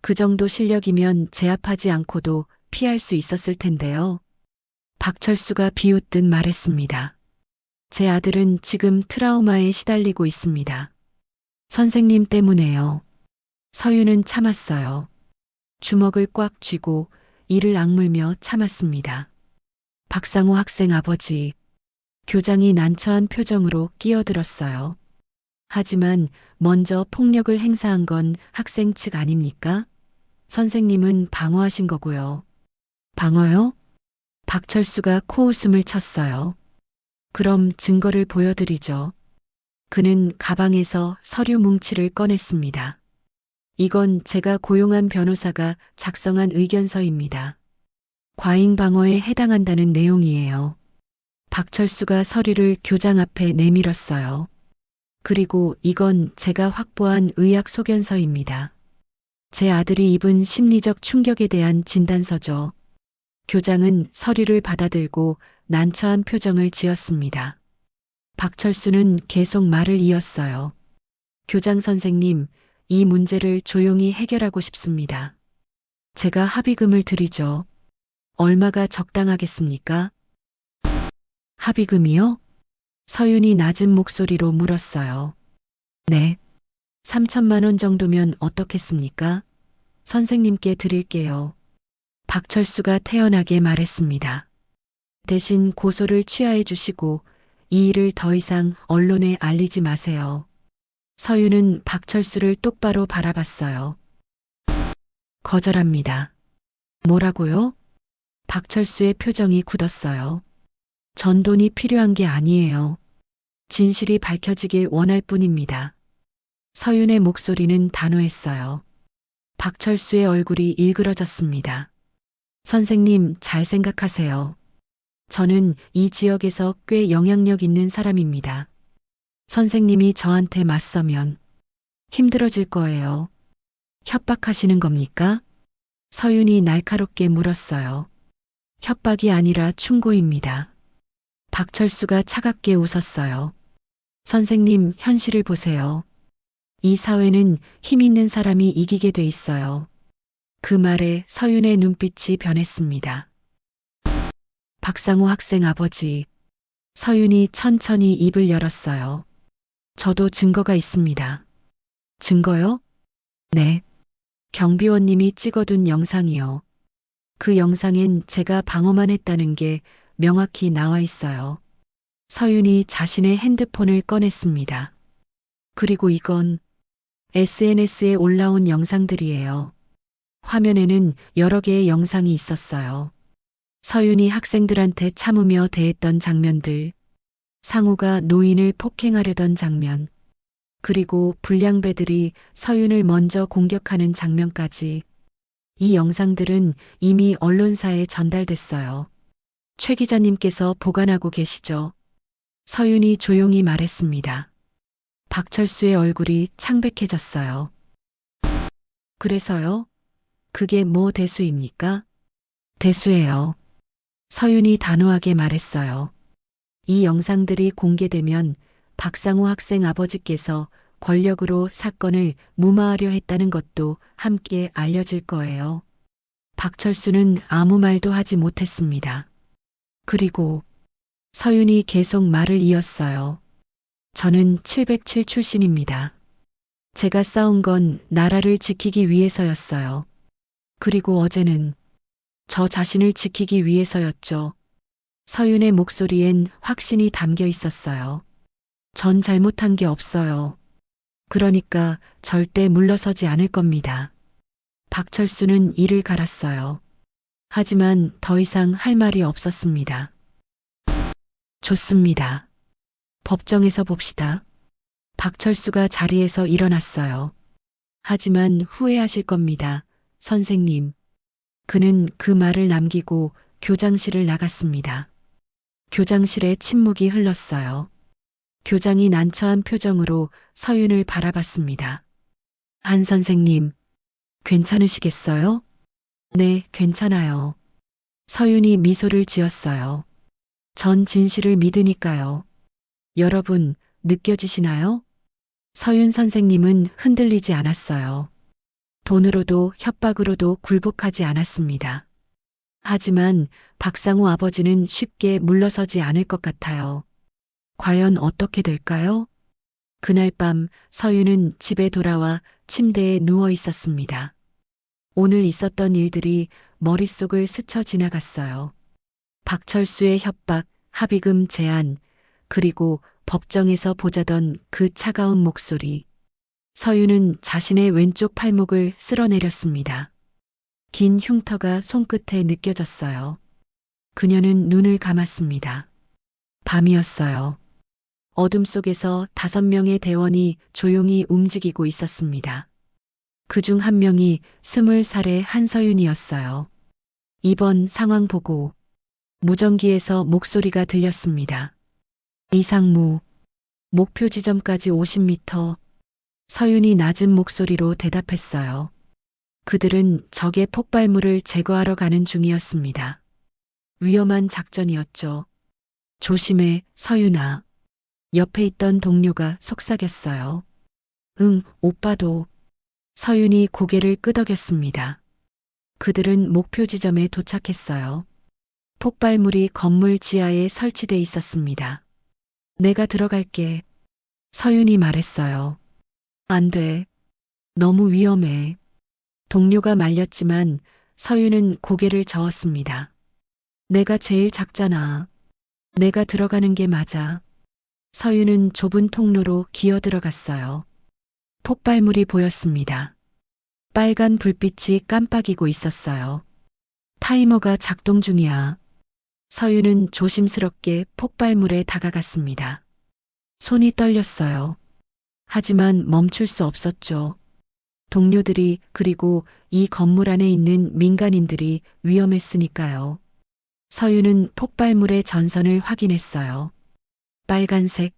그 정도 실력이면 제압하지 않고도 피할 수 있었을 텐데요. 박철수가 비웃듯 말했습니다. 제 아들은 지금 트라우마에 시달리고 있습니다. 선생님 때문에요. 서윤은 참았어요. 주먹을 꽉 쥐고 이를 악물며 참았습니다. 박상우 학생 아버지. 교장이 난처한 표정으로 끼어들었어요. 하지만 먼저 폭력을 행사한 건 학생 측 아닙니까? 선생님은 방어하신 거고요. 방어요? 박철수가 코웃음을 쳤어요. 그럼 증거를 보여드리죠. 그는 가방에서 서류 뭉치를 꺼냈습니다. 이건 제가 고용한 변호사가 작성한 의견서입니다. 과잉 방어에 해당한다는 내용이에요. 박철수가 서류를 교장 앞에 내밀었어요. 그리고 이건 제가 확보한 의학 소견서입니다. 제 아들이 입은 심리적 충격에 대한 진단서죠. 교장은 서류를 받아들고 난처한 표정을 지었습니다. 박철수는 계속 말을 이었어요. 교장 선생님, 이 문제를 조용히 해결하고 싶습니다. 제가 합의금을 드리죠. 얼마가 적당하겠습니까? 합의금이요? 서윤이 낮은 목소리로 물었어요. 네. 3천만 원 정도면 어떻겠습니까? 선생님께 드릴게요. 박철수가 태연하게 말했습니다. 대신 고소를 취하해 주시고 이 일을 더 이상 언론에 알리지 마세요. 서윤은 박철수를 똑바로 바라봤어요. 거절합니다. 뭐라고요? 박철수의 표정이 굳었어요. 전 돈이 필요한 게 아니에요. 진실이 밝혀지길 원할 뿐입니다. 서윤의 목소리는 단호했어요. 박철수의 얼굴이 일그러졌습니다. 선생님, 잘 생각하세요. 저는 이 지역에서 꽤 영향력 있는 사람입니다. 선생님이 저한테 맞서면 힘들어질 거예요. 협박하시는 겁니까? 서윤이 날카롭게 물었어요. 협박이 아니라 충고입니다. 박철수가 차갑게 웃었어요. 선생님, 현실을 보세요. 이 사회는 힘 있는 사람이 이기게 돼 있어요. 그 말에 서윤의 눈빛이 변했습니다. 박상우 학생 아버지. 서윤이 천천히 입을 열었어요. 저도 증거가 있습니다. 증거요? 네. 경비원님이 찍어둔 영상이요. 그 영상엔 제가 방어만 했다는 게 명확히 나와 있어요. 서윤이 자신의 핸드폰을 꺼냈습니다. 그리고 이건 SNS에 올라온 영상들이에요. 화면에는 여러 개의 영상이 있었어요. 서윤이 학생들한테 참으며 대했던 장면들. 상우가 노인을 폭행하려던 장면, 그리고 불량배들이 서윤을 먼저 공격하는 장면까지 이 영상들은 이미 언론사에 전달됐어요. 최 기자님께서 보관하고 계시죠? 서윤이 조용히 말했습니다. 박철수의 얼굴이 창백해졌어요. 그래서요? 그게 뭐 대수입니까? 대수예요. 서윤이 단호하게 말했어요. 이 영상들이 공개되면 박상우 학생 아버지께서 권력으로 사건을 무마하려 했다는 것도 함께 알려질 거예요. 박철수는 아무 말도 하지 못했습니다. 그리고 서윤이 계속 말을 이었어요. 저는 707 출신입니다. 제가 싸운 건 나라를 지키기 위해서였어요. 그리고 어제는 저 자신을 지키기 위해서였죠. 서윤의 목소리엔 확신이 담겨 있었어요. 전 잘못한 게 없어요. 그러니까 절대 물러서지 않을 겁니다. 박철수는 이를 갈았어요. 하지만 더 이상 할 말이 없었습니다. 좋습니다. 법정에서 봅시다. 박철수가 자리에서 일어났어요. 하지만 후회하실 겁니다. 선생님. 그는 그 말을 남기고 교장실을 나갔습니다. 교장실에 침묵이 흘렀어요. 교장이 난처한 표정으로 서윤을 바라봤습니다. 한 선생님, 괜찮으시겠어요? 네, 괜찮아요. 서윤이 미소를 지었어요. 전 진실을 믿으니까요. 여러분, 느껴지시나요? 서윤 선생님은 흔들리지 않았어요. 돈으로도 협박으로도 굴복하지 않았습니다. 하지만 박상우 아버지는 쉽게 물러서지 않을 것 같아요. 과연 어떻게 될까요? 그날 밤 서윤은 집에 돌아와 침대에 누워 있었습니다. 오늘 있었던 일들이 머릿속을 스쳐 지나갔어요. 박철수의 협박, 합의금 제한, 그리고 법정에서 보자던 그 차가운 목소리. 서윤은 자신의 왼쪽 팔목을 쓸어내렸습니다. 긴 흉터가 손끝에 느껴졌어요. 그녀는 눈을 감았습니다. 밤이었어요. 어둠 속에서 5명의 대원이 조용히 움직이고 있었습니다. 그중 한 명이 20살의 한서윤이었어요. 이번 상황 보고 무전기에서 목소리가 들렸습니다. 이상무, 목표 지점까지 50m. 서윤이 낮은 목소리로 대답했어요. 그들은 적의 폭발물을 제거하러 가는 중이었습니다. 위험한 작전이었죠. 조심해, 서윤아. 옆에 있던 동료가 속삭였어요. 응, 오빠도. 서윤이 고개를 끄덕였습니다. 그들은 목표 지점에 도착했어요. 폭발물이 건물 지하에 설치돼 있었습니다. 내가 들어갈게. 서윤이 말했어요. 안 돼. 너무 위험해. 동료가 말렸지만 서윤은 고개를 저었습니다. 내가 제일 작잖아. 내가 들어가는 게 맞아. 서윤은 좁은 통로로 기어 들어갔어요. 폭발물이 보였습니다. 빨간 불빛이 깜빡이고 있었어요. 타이머가 작동 중이야. 서윤은 조심스럽게 폭발물에 다가갔습니다. 손이 떨렸어요. 하지만 멈출 수 없었죠. 동료들이 그리고 이 건물 안에 있는 민간인들이 위험했으니까요. 서윤은 폭발물의 전선을 확인했어요. 빨간색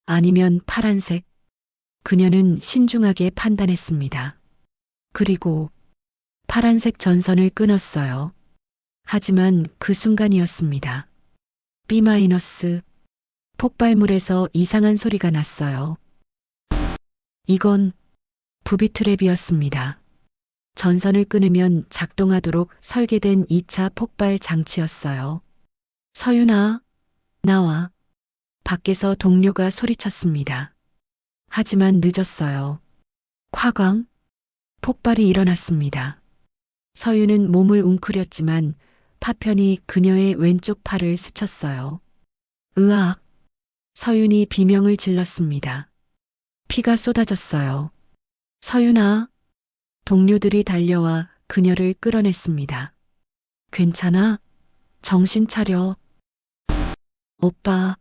아니면 파란색. 그녀는 신중하게 판단했습니다. 그리고 파란색 전선을 끊었어요. 하지만 그 순간이었습니다. B-. 폭발물에서 이상한 소리가 났어요. 이건 부비 트랩이었습니다. 전선을 끊으면 작동하도록 설계된 2차 폭발 장치였어요. 서윤아, 나와. 밖에서 동료가 소리쳤습니다. 하지만 늦었어요. 콱광? 폭발이 일어났습니다. 서윤은 몸을 웅크렸지만 파편이 그녀의 왼쪽 팔을 스쳤어요. 으악! 서윤이 비명을 질렀습니다. 피가 쏟아졌어요. 서윤아! 동료들이 달려와 그녀를 끌어냈습니다. 괜찮아? 정신 차려. 오빠.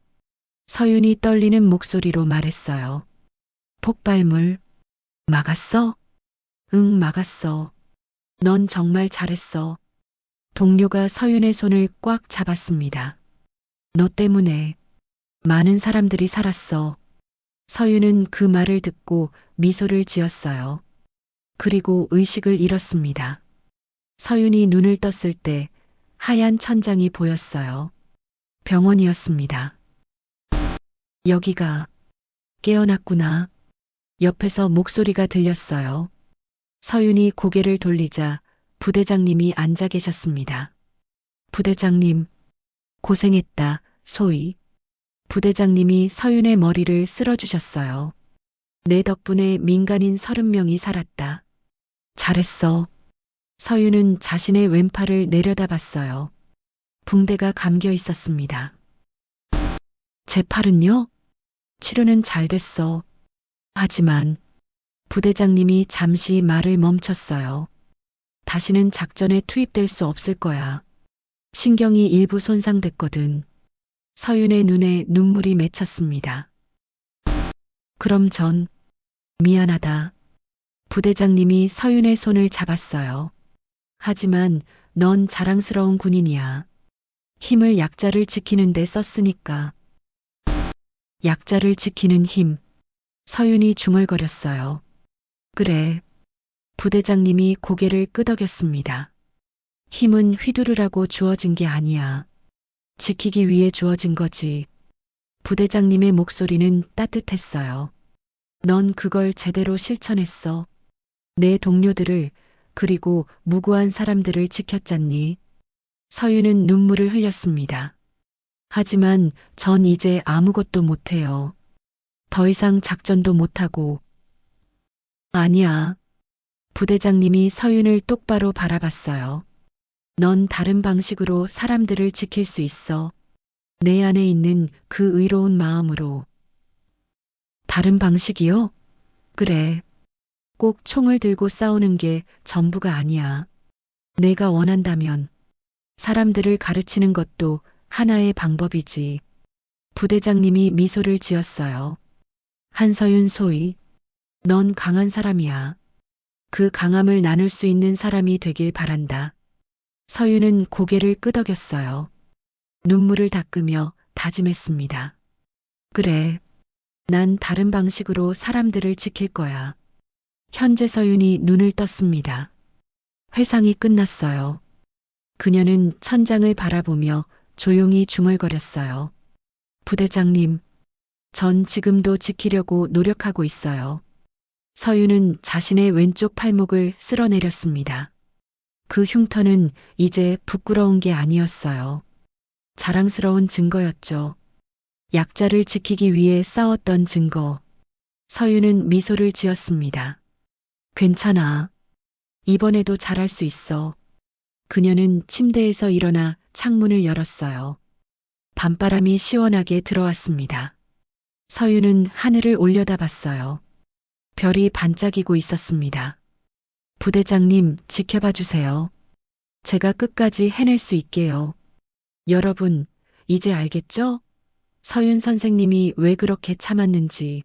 서윤이 떨리는 목소리로 말했어요. 폭발물. 막았어? 응, 막았어. 넌 정말 잘했어. 동료가 서윤의 손을 꽉 잡았습니다. 너 때문에 많은 사람들이 살았어. 서윤은 그 말을 듣고 미소를 지었어요. 그리고 의식을 잃었습니다. 서윤이 눈을 떴을 때 하얀 천장이 보였어요. 병원이었습니다. 여기가 깨어났구나. 옆에서 목소리가 들렸어요. 서윤이 고개를 돌리자 부대장님이 앉아 계셨습니다. 부대장님, 고생했다, 소희. 부대장님이 서윤의 머리를 쓸어주셨어요. 내 덕분에 민간인 30명이 살았다. 잘했어. 서윤은 자신의 왼팔을 내려다봤어요. 붕대가 감겨 있었습니다. 제 팔은요? 치료는 잘 됐어. 하지만 부대장님이 잠시 말을 멈췄어요. 다시는 작전에 투입될 수 없을 거야. 신경이 일부 손상됐거든. 서윤의 눈에 눈물이 맺혔습니다. 그럼 전 미안하다. 부대장님이 서윤의 손을 잡았어요. 하지만 넌 자랑스러운 군인이야. 힘을 약자를 지키는 데 썼으니까. 약자를 지키는 힘. 서윤이 중얼거렸어요. 그래. 부대장님이 고개를 끄덕였습니다. 힘은 휘두르라고 주어진 게 아니야. 지키기 위해 주어진 거지. 부대장님의 목소리는 따뜻했어요. 넌 그걸 제대로 실천했어. 내 동료들을 그리고 무고한 사람들을 지켰잖니. 서윤은 눈물을 흘렸습니다. 하지만 전 이제 아무것도 못해요. 더 이상 작전도 못하고. 아니야. 부대장님이 서윤을 똑바로 바라봤어요. 넌 다른 방식으로 사람들을 지킬 수 있어. 내 안에 있는 그 의로운 마음으로. 다른 방식이요? 그래. 꼭 총을 들고 싸우는 게 전부가 아니야. 내가 원한다면 사람들을 가르치는 것도 하나의 방법이지. 부대장님이 미소를 지었어요. 한서윤 소희, 넌 강한 사람이야. 그 강함을 나눌 수 있는 사람이 되길 바란다. 서윤은 고개를 끄덕였어요. 눈물을 닦으며 다짐했습니다. 그래. 난 다른 방식으로 사람들을 지킬 거야. 현재 서윤이 눈을 떴습니다. 회상이 끝났어요. 그녀는 천장을 바라보며 조용히 중얼거렸어요. 부대장님, 전 지금도 지키려고 노력하고 있어요. 서윤은 자신의 왼쪽 팔목을 쓸어내렸습니다. 그 흉터는 이제 부끄러운 게 아니었어요. 자랑스러운 증거였죠. 약자를 지키기 위해 싸웠던 증거. 서윤은 미소를 지었습니다. 괜찮아. 이번에도 잘할 수 있어. 그녀는 침대에서 일어나 창문을 열었어요. 밤바람이 시원하게 들어왔습니다. 서윤은 하늘을 올려다봤어요. 별이 반짝이고 있었습니다. 부대장님, 지켜봐 주세요. 제가 끝까지 해낼 수 있게요. 여러분, 이제 알겠죠? 서윤 선생님이 왜 그렇게 참았는지,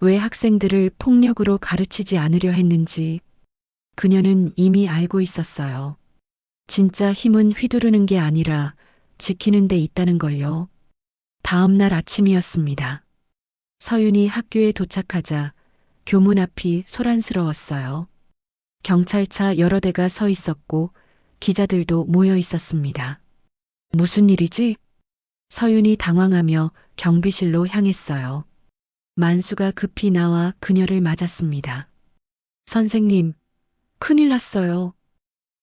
왜 학생들을 폭력으로 가르치지 않으려 했는지, 그녀는 이미 알고 있었어요. 진짜 힘은 휘두르는 게 아니라 지키는 데 있다는 걸요. 다음 날 아침이었습니다. 서윤이 학교에 도착하자 교문 앞이 소란스러웠어요. 경찰차 여러 대가 서 있었고 기자들도 모여 있었습니다. 무슨 일이지? 서윤이 당황하며 경비실로 향했어요. 만수가 급히 나와 그녀를 맞았습니다. 선생님, 큰일 났어요.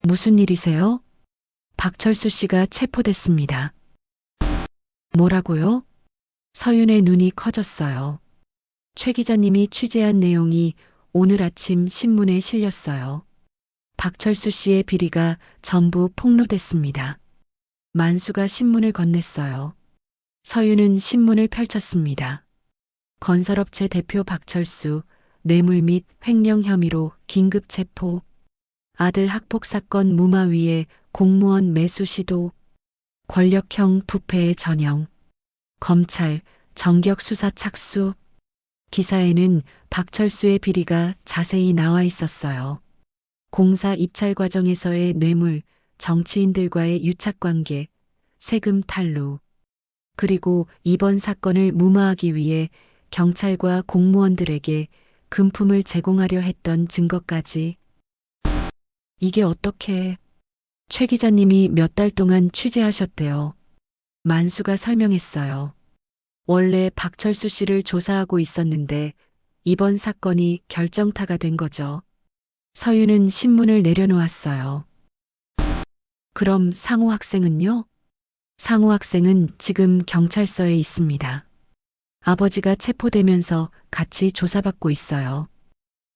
무슨 일이세요? 박철수 씨가 체포됐습니다. 뭐라고요? 서윤의 눈이 커졌어요. 최 기자님이 취재한 내용이 오늘 아침 신문에 실렸어요. 박철수 씨의 비리가 전부 폭로됐습니다. 만수가 신문을 건넸어요. 서윤은 신문을 펼쳤습니다. 건설업체 대표 박철수, 뇌물 및 횡령 혐의로 긴급 체포. 아들 학폭 사건 무마 위에 공무원 매수 시도. 권력형 부패의 전형. 검찰, 정격 수사 착수. 기사에는 박철수의 비리가 자세히 나와 있었어요. 공사 입찰 과정에서의 뇌물, 정치인들과의 유착관계, 세금 탈루. 그리고 이번 사건을 무마하기 위해 경찰과 공무원들에게 금품을 제공하려 했던 증거까지. 이게 어떻게? 최 기자님이 몇 달 동안 취재하셨대요. 만수가 설명했어요. 원래 박철수 씨를 조사하고 있었는데 이번 사건이 결정타가 된 거죠. 서윤은 신문을 내려놓았어요. 그럼 상호 학생은요? 상호 학생은 지금 경찰서에 있습니다. 아버지가 체포되면서 같이 조사받고 있어요.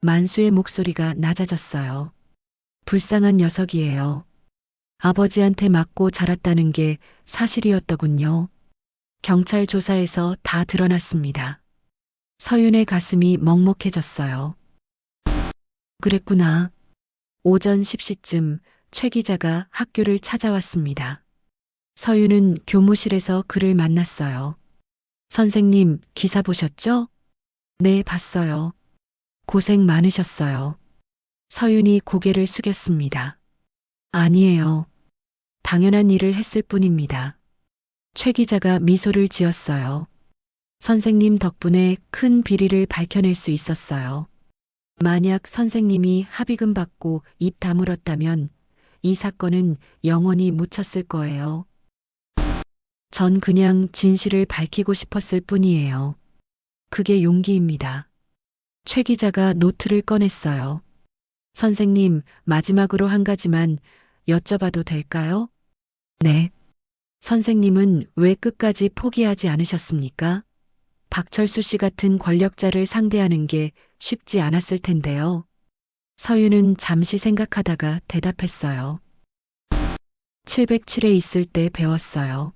만수의 목소리가 낮아졌어요. 불쌍한 녀석이에요. 아버지한테 맞고 자랐다는 게 사실이었더군요. 경찰 조사에서 다 드러났습니다. 서윤의 가슴이 먹먹해졌어요. 그랬구나. 오전 10시쯤 최 기자가 학교를 찾아왔습니다. 서윤은 교무실에서 그를 만났어요. 선생님, 기사 보셨죠? 네, 봤어요. 고생 많으셨어요. 서윤이 고개를 숙였습니다. 아니에요. 당연한 일을 했을 뿐입니다. 최 기자가 미소를 지었어요. 선생님 덕분에 큰 비리를 밝혀낼 수 있었어요. 만약 선생님이 합의금 받고 입 다물었다면 이 사건은 영원히 묻혔을 거예요. 전 그냥 진실을 밝히고 싶었을 뿐이에요. 그게 용기입니다. 최 기자가 노트를 꺼냈어요. 선생님, 마지막으로 한 가지만 여쭤봐도 될까요? 네. 선생님은 왜 끝까지 포기하지 않으셨습니까? 박철수 씨 같은 권력자를 상대하는 게 쉽지 않았을 텐데요. 서윤은 잠시 생각하다가 대답했어요. 707에 있을 때 배웠어요.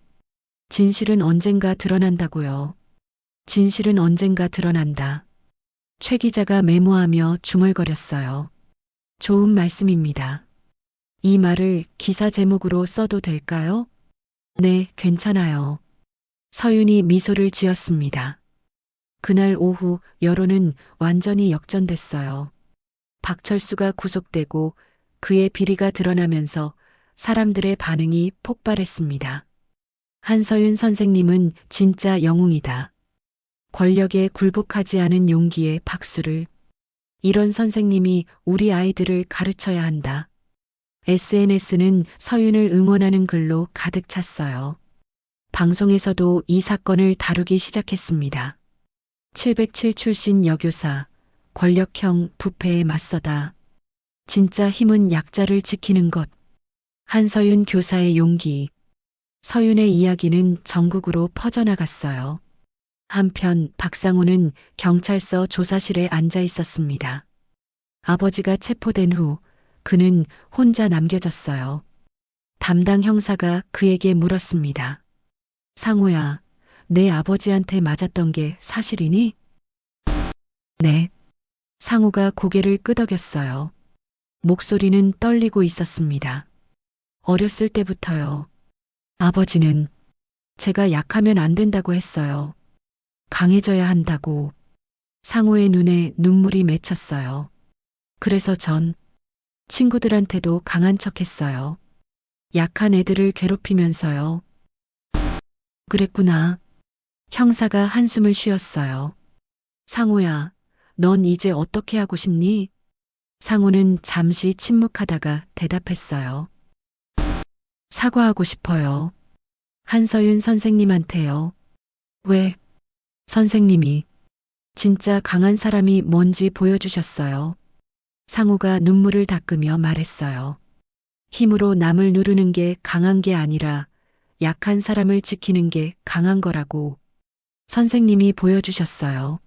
진실은 언젠가 드러난다고요. 진실은 언젠가 드러난다. 최 기자가 메모하며 중얼거렸어요. 좋은 말씀입니다. 이 말을 기사 제목으로 써도 될까요? 네, 괜찮아요. 서윤이 미소를 지었습니다. 그날 오후 여론은 완전히 역전됐어요. 박철수가 구속되고 그의 비리가 드러나면서 사람들의 반응이 폭발했습니다. 한서윤 선생님은 진짜 영웅이다. 권력에 굴복하지 않은 용기에 박수를. 이런 선생님이 우리 아이들을 가르쳐야 한다. SNS는 서윤을 응원하는 글로 가득 찼어요. 방송에서도 이 사건을 다루기 시작했습니다. 707 출신 여교사, 권력형 부패에 맞서다. 진짜 힘은 약자를 지키는 것. 한서윤 교사의 용기. 서윤의 이야기는 전국으로 퍼져나갔어요. 한편 박상호는 경찰서 조사실에 앉아 있었습니다. 아버지가 체포된 후 그는 혼자 남겨졌어요. 담당 형사가 그에게 물었습니다. 상호야, 내 아버지한테 맞았던 게 사실이니? 네. 상호가 고개를 끄덕였어요. 목소리는 떨리고 있었습니다. 어렸을 때부터요. 아버지는 제가 약하면 안 된다고 했어요. 강해져야 한다고. 상호의 눈에 눈물이 맺혔어요. 그래서 전 친구들한테도 강한 척 했어요. 약한 애들을 괴롭히면서요. 그랬구나. 형사가 한숨을 쉬었어요. 상호야, 넌 이제 어떻게 하고 싶니? 상호는 잠시 침묵하다가 대답했어요. 사과하고 싶어요. 한서윤 선생님한테요. 왜? 선생님이 진짜 강한 사람이 뭔지 보여주셨어요. 상호가 눈물을 닦으며 말했어요. 힘으로 남을 누르는 게 강한 게 아니라 약한 사람을 지키는 게 강한 거라고 선생님이 보여주셨어요.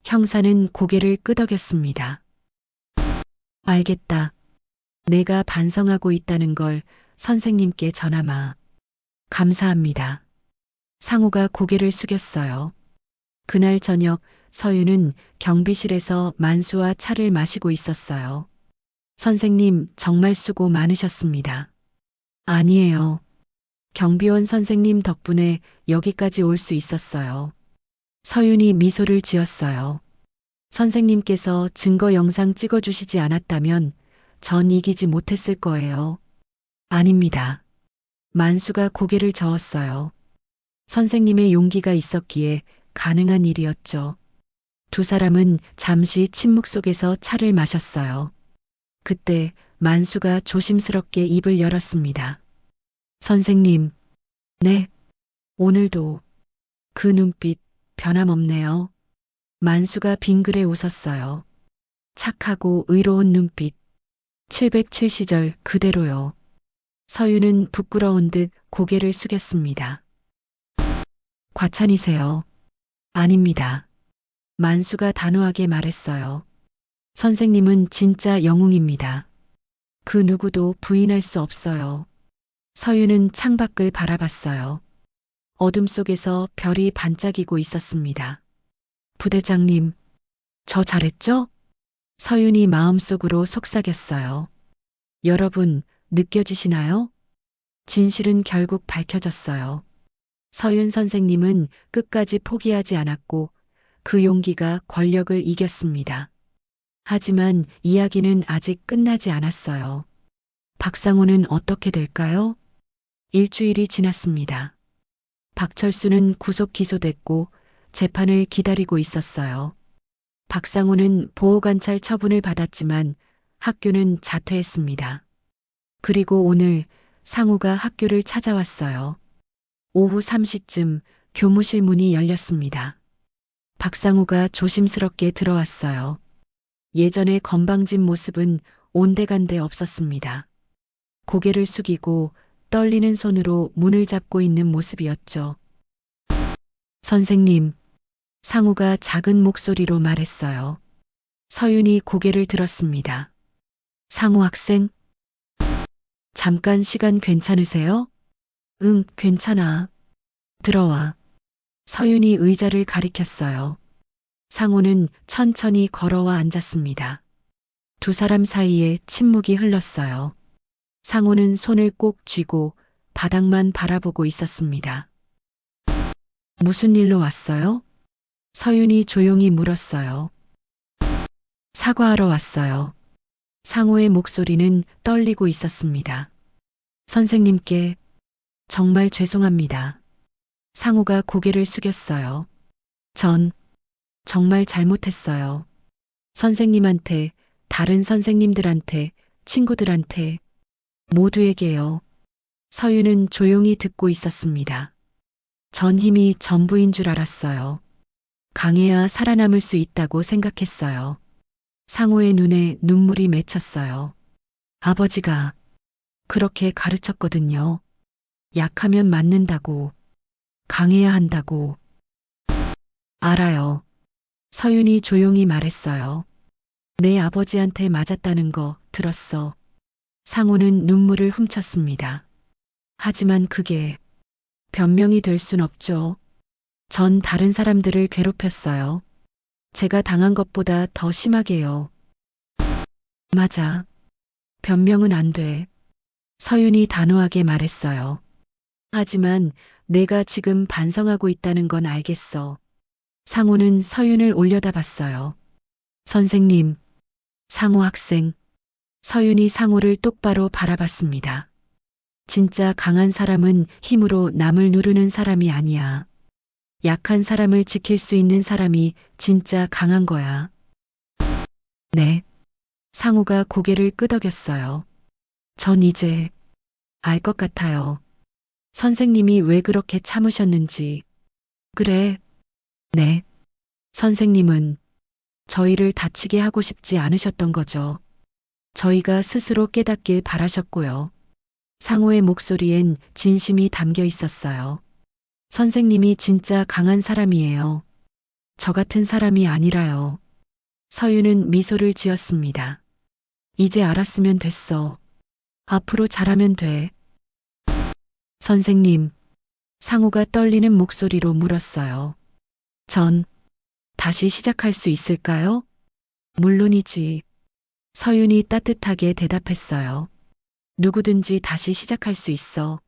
형사는 고개를 끄덕였습니다. 알겠다. 내가 반성하고 있다는 걸 선생님께 전하마. 감사합니다. 상호가 고개를 숙였어요. 그날 저녁 서윤은 경비실에서 만수와 차를 마시고 있었어요. 선생님 정말 수고 많으셨습니다. 아니에요. 경비원 선생님 덕분에 여기까지 올 수 있었어요. 서윤이 미소를 지었어요. 선생님께서 증거 영상 찍어주시지 않았다면 전 이기지 못했을 거예요. 아닙니다. 만수가 고개를 저었어요. 선생님의 용기가 있었기에 가능한 일이었죠. 두 사람은 잠시 침묵 속에서 차를 마셨어요. 그때 만수가 조심스럽게 입을 열었습니다. 선생님, 네, 오늘도 그 눈빛 변함없네요. 만수가 빙그레 웃었어요. 착하고 의로운 눈빛. 707시절 그대로요. 서윤은 부끄러운 듯 고개를 숙였습니다. 과찬이세요. 아닙니다. 만수가 단호하게 말했어요. 선생님은 진짜 영웅입니다. 그 누구도 부인할 수 없어요. 서윤은 창밖을 바라봤어요. 어둠 속에서 별이 반짝이고 있었습니다. 부대장님, 저 잘했죠? 서윤이 마음속으로 속삭였어요. 여러분, 느껴지시나요? 진실은 결국 밝혀졌어요. 서윤 선생님은 끝까지 포기하지 않았고 그 용기가 권력을 이겼습니다. 하지만 이야기는 아직 끝나지 않았어요. 박상호는 어떻게 될까요? 일주일이 지났습니다. 박철수는 구속 기소됐고 재판을 기다리고 있었어요. 박상호는 보호관찰 처분을 받았지만 학교는 자퇴했습니다. 그리고 오늘 상우가 학교를 찾아왔어요. 오후 3시쯤 교무실 문이 열렸습니다. 박상우가 조심스럽게 들어왔어요. 예전의 건방진 모습은 온데간데 없었습니다. 고개를 숙이고 떨리는 손으로 문을 잡고 있는 모습이었죠. 선생님, 상우가 작은 목소리로 말했어요. 서윤이 고개를 들었습니다. 상우 학생? 잠깐 시간 괜찮으세요? 응, 괜찮아. 들어와. 서윤이 의자를 가리켰어요. 상우는 천천히 걸어와 앉았습니다. 두 사람 사이에 침묵이 흘렀어요. 상우는 손을 꼭 쥐고 바닥만 바라보고 있었습니다. 무슨 일로 왔어요? 서윤이 조용히 물었어요. 사과하러 왔어요. 상우의 목소리는 떨리고 있었습니다. 선생님께 정말 죄송합니다. 상우가 고개를 숙였어요. 전 정말 잘못했어요. 선생님한테, 다른 선생님들한테, 친구들한테, 모두에게요. 서윤은 조용히 듣고 있었습니다. 전 힘이 전부인 줄 알았어요. 강해야 살아남을 수 있다고 생각했어요. 상호의 눈에 눈물이 맺혔어요. 아버지가 그렇게 가르쳤거든요. 약하면 맞는다고, 강해야 한다고. 알아요. 서윤이 조용히 말했어요. 내 아버지한테 맞았다는 거 들었어. 상호는 눈물을 훔쳤습니다. 하지만 그게 변명이 될 순 없죠. 전 다른 사람들을 괴롭혔어요. 제가 당한 것보다 더 심하게요. 맞아. 변명은 안 돼. 서윤이 단호하게 말했어요. 하지만 내가 지금 반성하고 있다는 건 알겠어. 상호는 서윤을 올려다봤어요. 선생님, 상호 학생. 서윤이 상호를 똑바로 바라봤습니다. 진짜 강한 사람은 힘으로 남을 누르는 사람이 아니야. 약한 사람을 지킬 수 있는 사람이 진짜 강한 거야. 네. 상호가 고개를 끄덕였어요. 전 이제 알 것 같아요. 선생님이 왜 그렇게 참으셨는지. 그래. 네. 선생님은 저희를 다치게 하고 싶지 않으셨던 거죠. 저희가 스스로 깨닫길 바라셨고요. 상호의 목소리엔 진심이 담겨 있었어요. 선생님이 진짜 강한 사람이에요. 저 같은 사람이 아니라요. 서윤은 미소를 지었습니다. 이제 알았으면 됐어. 앞으로 잘하면 돼. 선생님, 상호가 떨리는 목소리로 물었어요. 전 다시 시작할 수 있을까요? 물론이지. 서윤이 따뜻하게 대답했어요. 누구든지 다시 시작할 수 있어.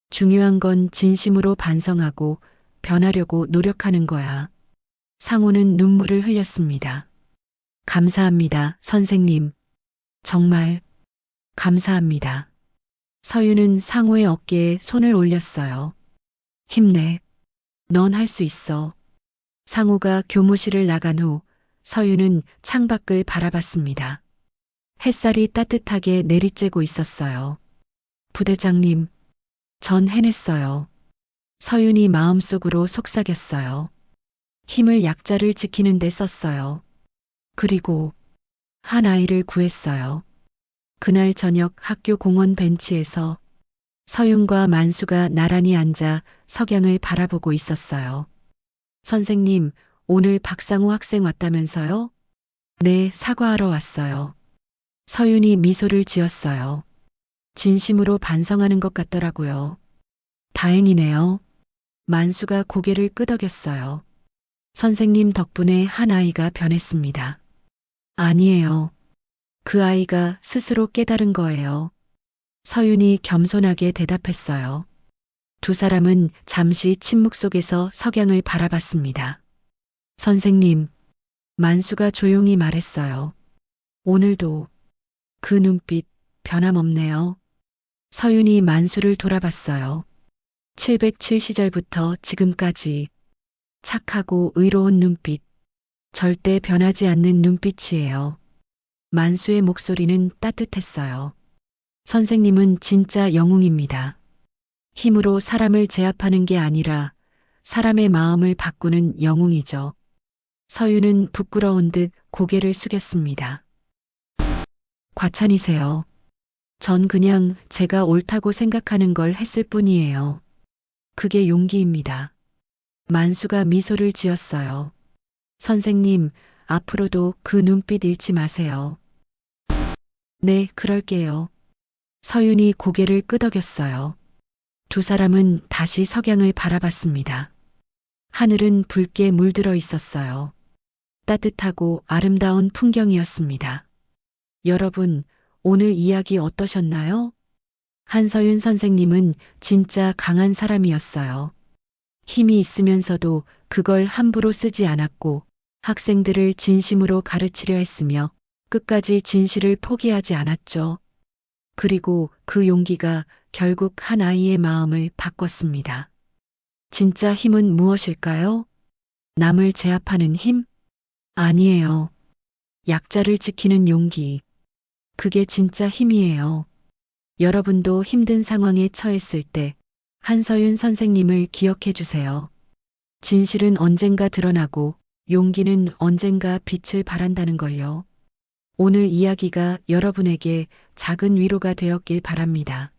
중요한 건 진심으로 반성하고 변하려고 노력하는 거야. 상호는 눈물을 흘렸습니다. 감사합니다, 선생님. 정말 감사합니다. 서윤은 상호의 어깨에 손을 올렸어요. 힘내. 넌 할 수 있어. 상호가 교무실을 나간 후 서윤은 창밖을 바라봤습니다. 햇살이 따뜻하게 내리쬐고 있었어요. 부대장님, 전 해냈어요. 서윤이 마음속으로 속삭였어요. 힘을 약자를 지키는 데 썼어요. 그리고 한 아이를 구했어요. 그날 저녁 학교 공원 벤치에서 서윤과 만수가 나란히 앉아 석양을 바라보고 있었어요. 선생님, 오늘 박상우 학생 왔다면서요? 네, 사과하러 왔어요. 서윤이 미소를 지었어요. 진심으로 반성하는 것 같더라고요. 다행이네요. 만수가 고개를 끄덕였어요. 선생님 덕분에 한 아이가 변했습니다. 아니에요. 그 아이가 스스로 깨달은 거예요. 서윤이 겸손하게 대답했어요. 두 사람은 잠시 침묵 속에서 석양을 바라봤습니다. 선생님, 만수가 조용히 말했어요. 오늘도 그 눈빛 변함없네요. 서윤이 만수를 돌아봤어요. 707시절부터 지금까지 착하고 의로운 눈빛, 절대 변하지 않는 눈빛이에요. 만수의 목소리는 따뜻했어요. 선생님은 진짜 영웅입니다. 힘으로 사람을 제압하는 게 아니라 사람의 마음을 바꾸는 영웅이죠. 서윤은 부끄러운 듯 고개를 숙였습니다. 과찬이세요. 전 그냥 제가 옳다고 생각하는 걸 했을 뿐이에요. 그게 용기입니다. 만수가 미소를 지었어요. 선생님, 앞으로도 그 눈빛 잃지 마세요. 네, 그럴게요. 서윤이 고개를 끄덕였어요. 두 사람은 다시 석양을 바라봤습니다. 하늘은 붉게 물들어 있었어요. 따뜻하고 아름다운 풍경이었습니다. 여러분, 오늘 이야기 어떠셨나요? 한서윤 선생님은 진짜 강한 사람이었어요. 힘이 있으면서도 그걸 함부로 쓰지 않았고 학생들을 진심으로 가르치려 했으며 끝까지 진실을 포기하지 않았죠. 그리고 그 용기가 결국 한 아이의 마음을 바꿨습니다. 진짜 힘은 무엇일까요? 남을 제압하는 힘? 아니에요. 약자를 지키는 용기. 그게 진짜 힘이에요. 여러분도 힘든 상황에 처했을 때 한서윤 선생님을 기억해 주세요. 진실은 언젠가 드러나고 용기는 언젠가 빛을 발한다는 걸요. 오늘 이야기가 여러분에게 작은 위로가 되었길 바랍니다.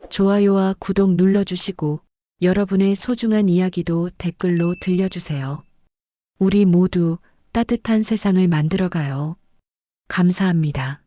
좋아요와 구독 눌러주시고 여러분의 소중한 이야기도 댓글로 들려주세요. 우리 모두 따뜻한 세상을 만들어가요. 감사합니다.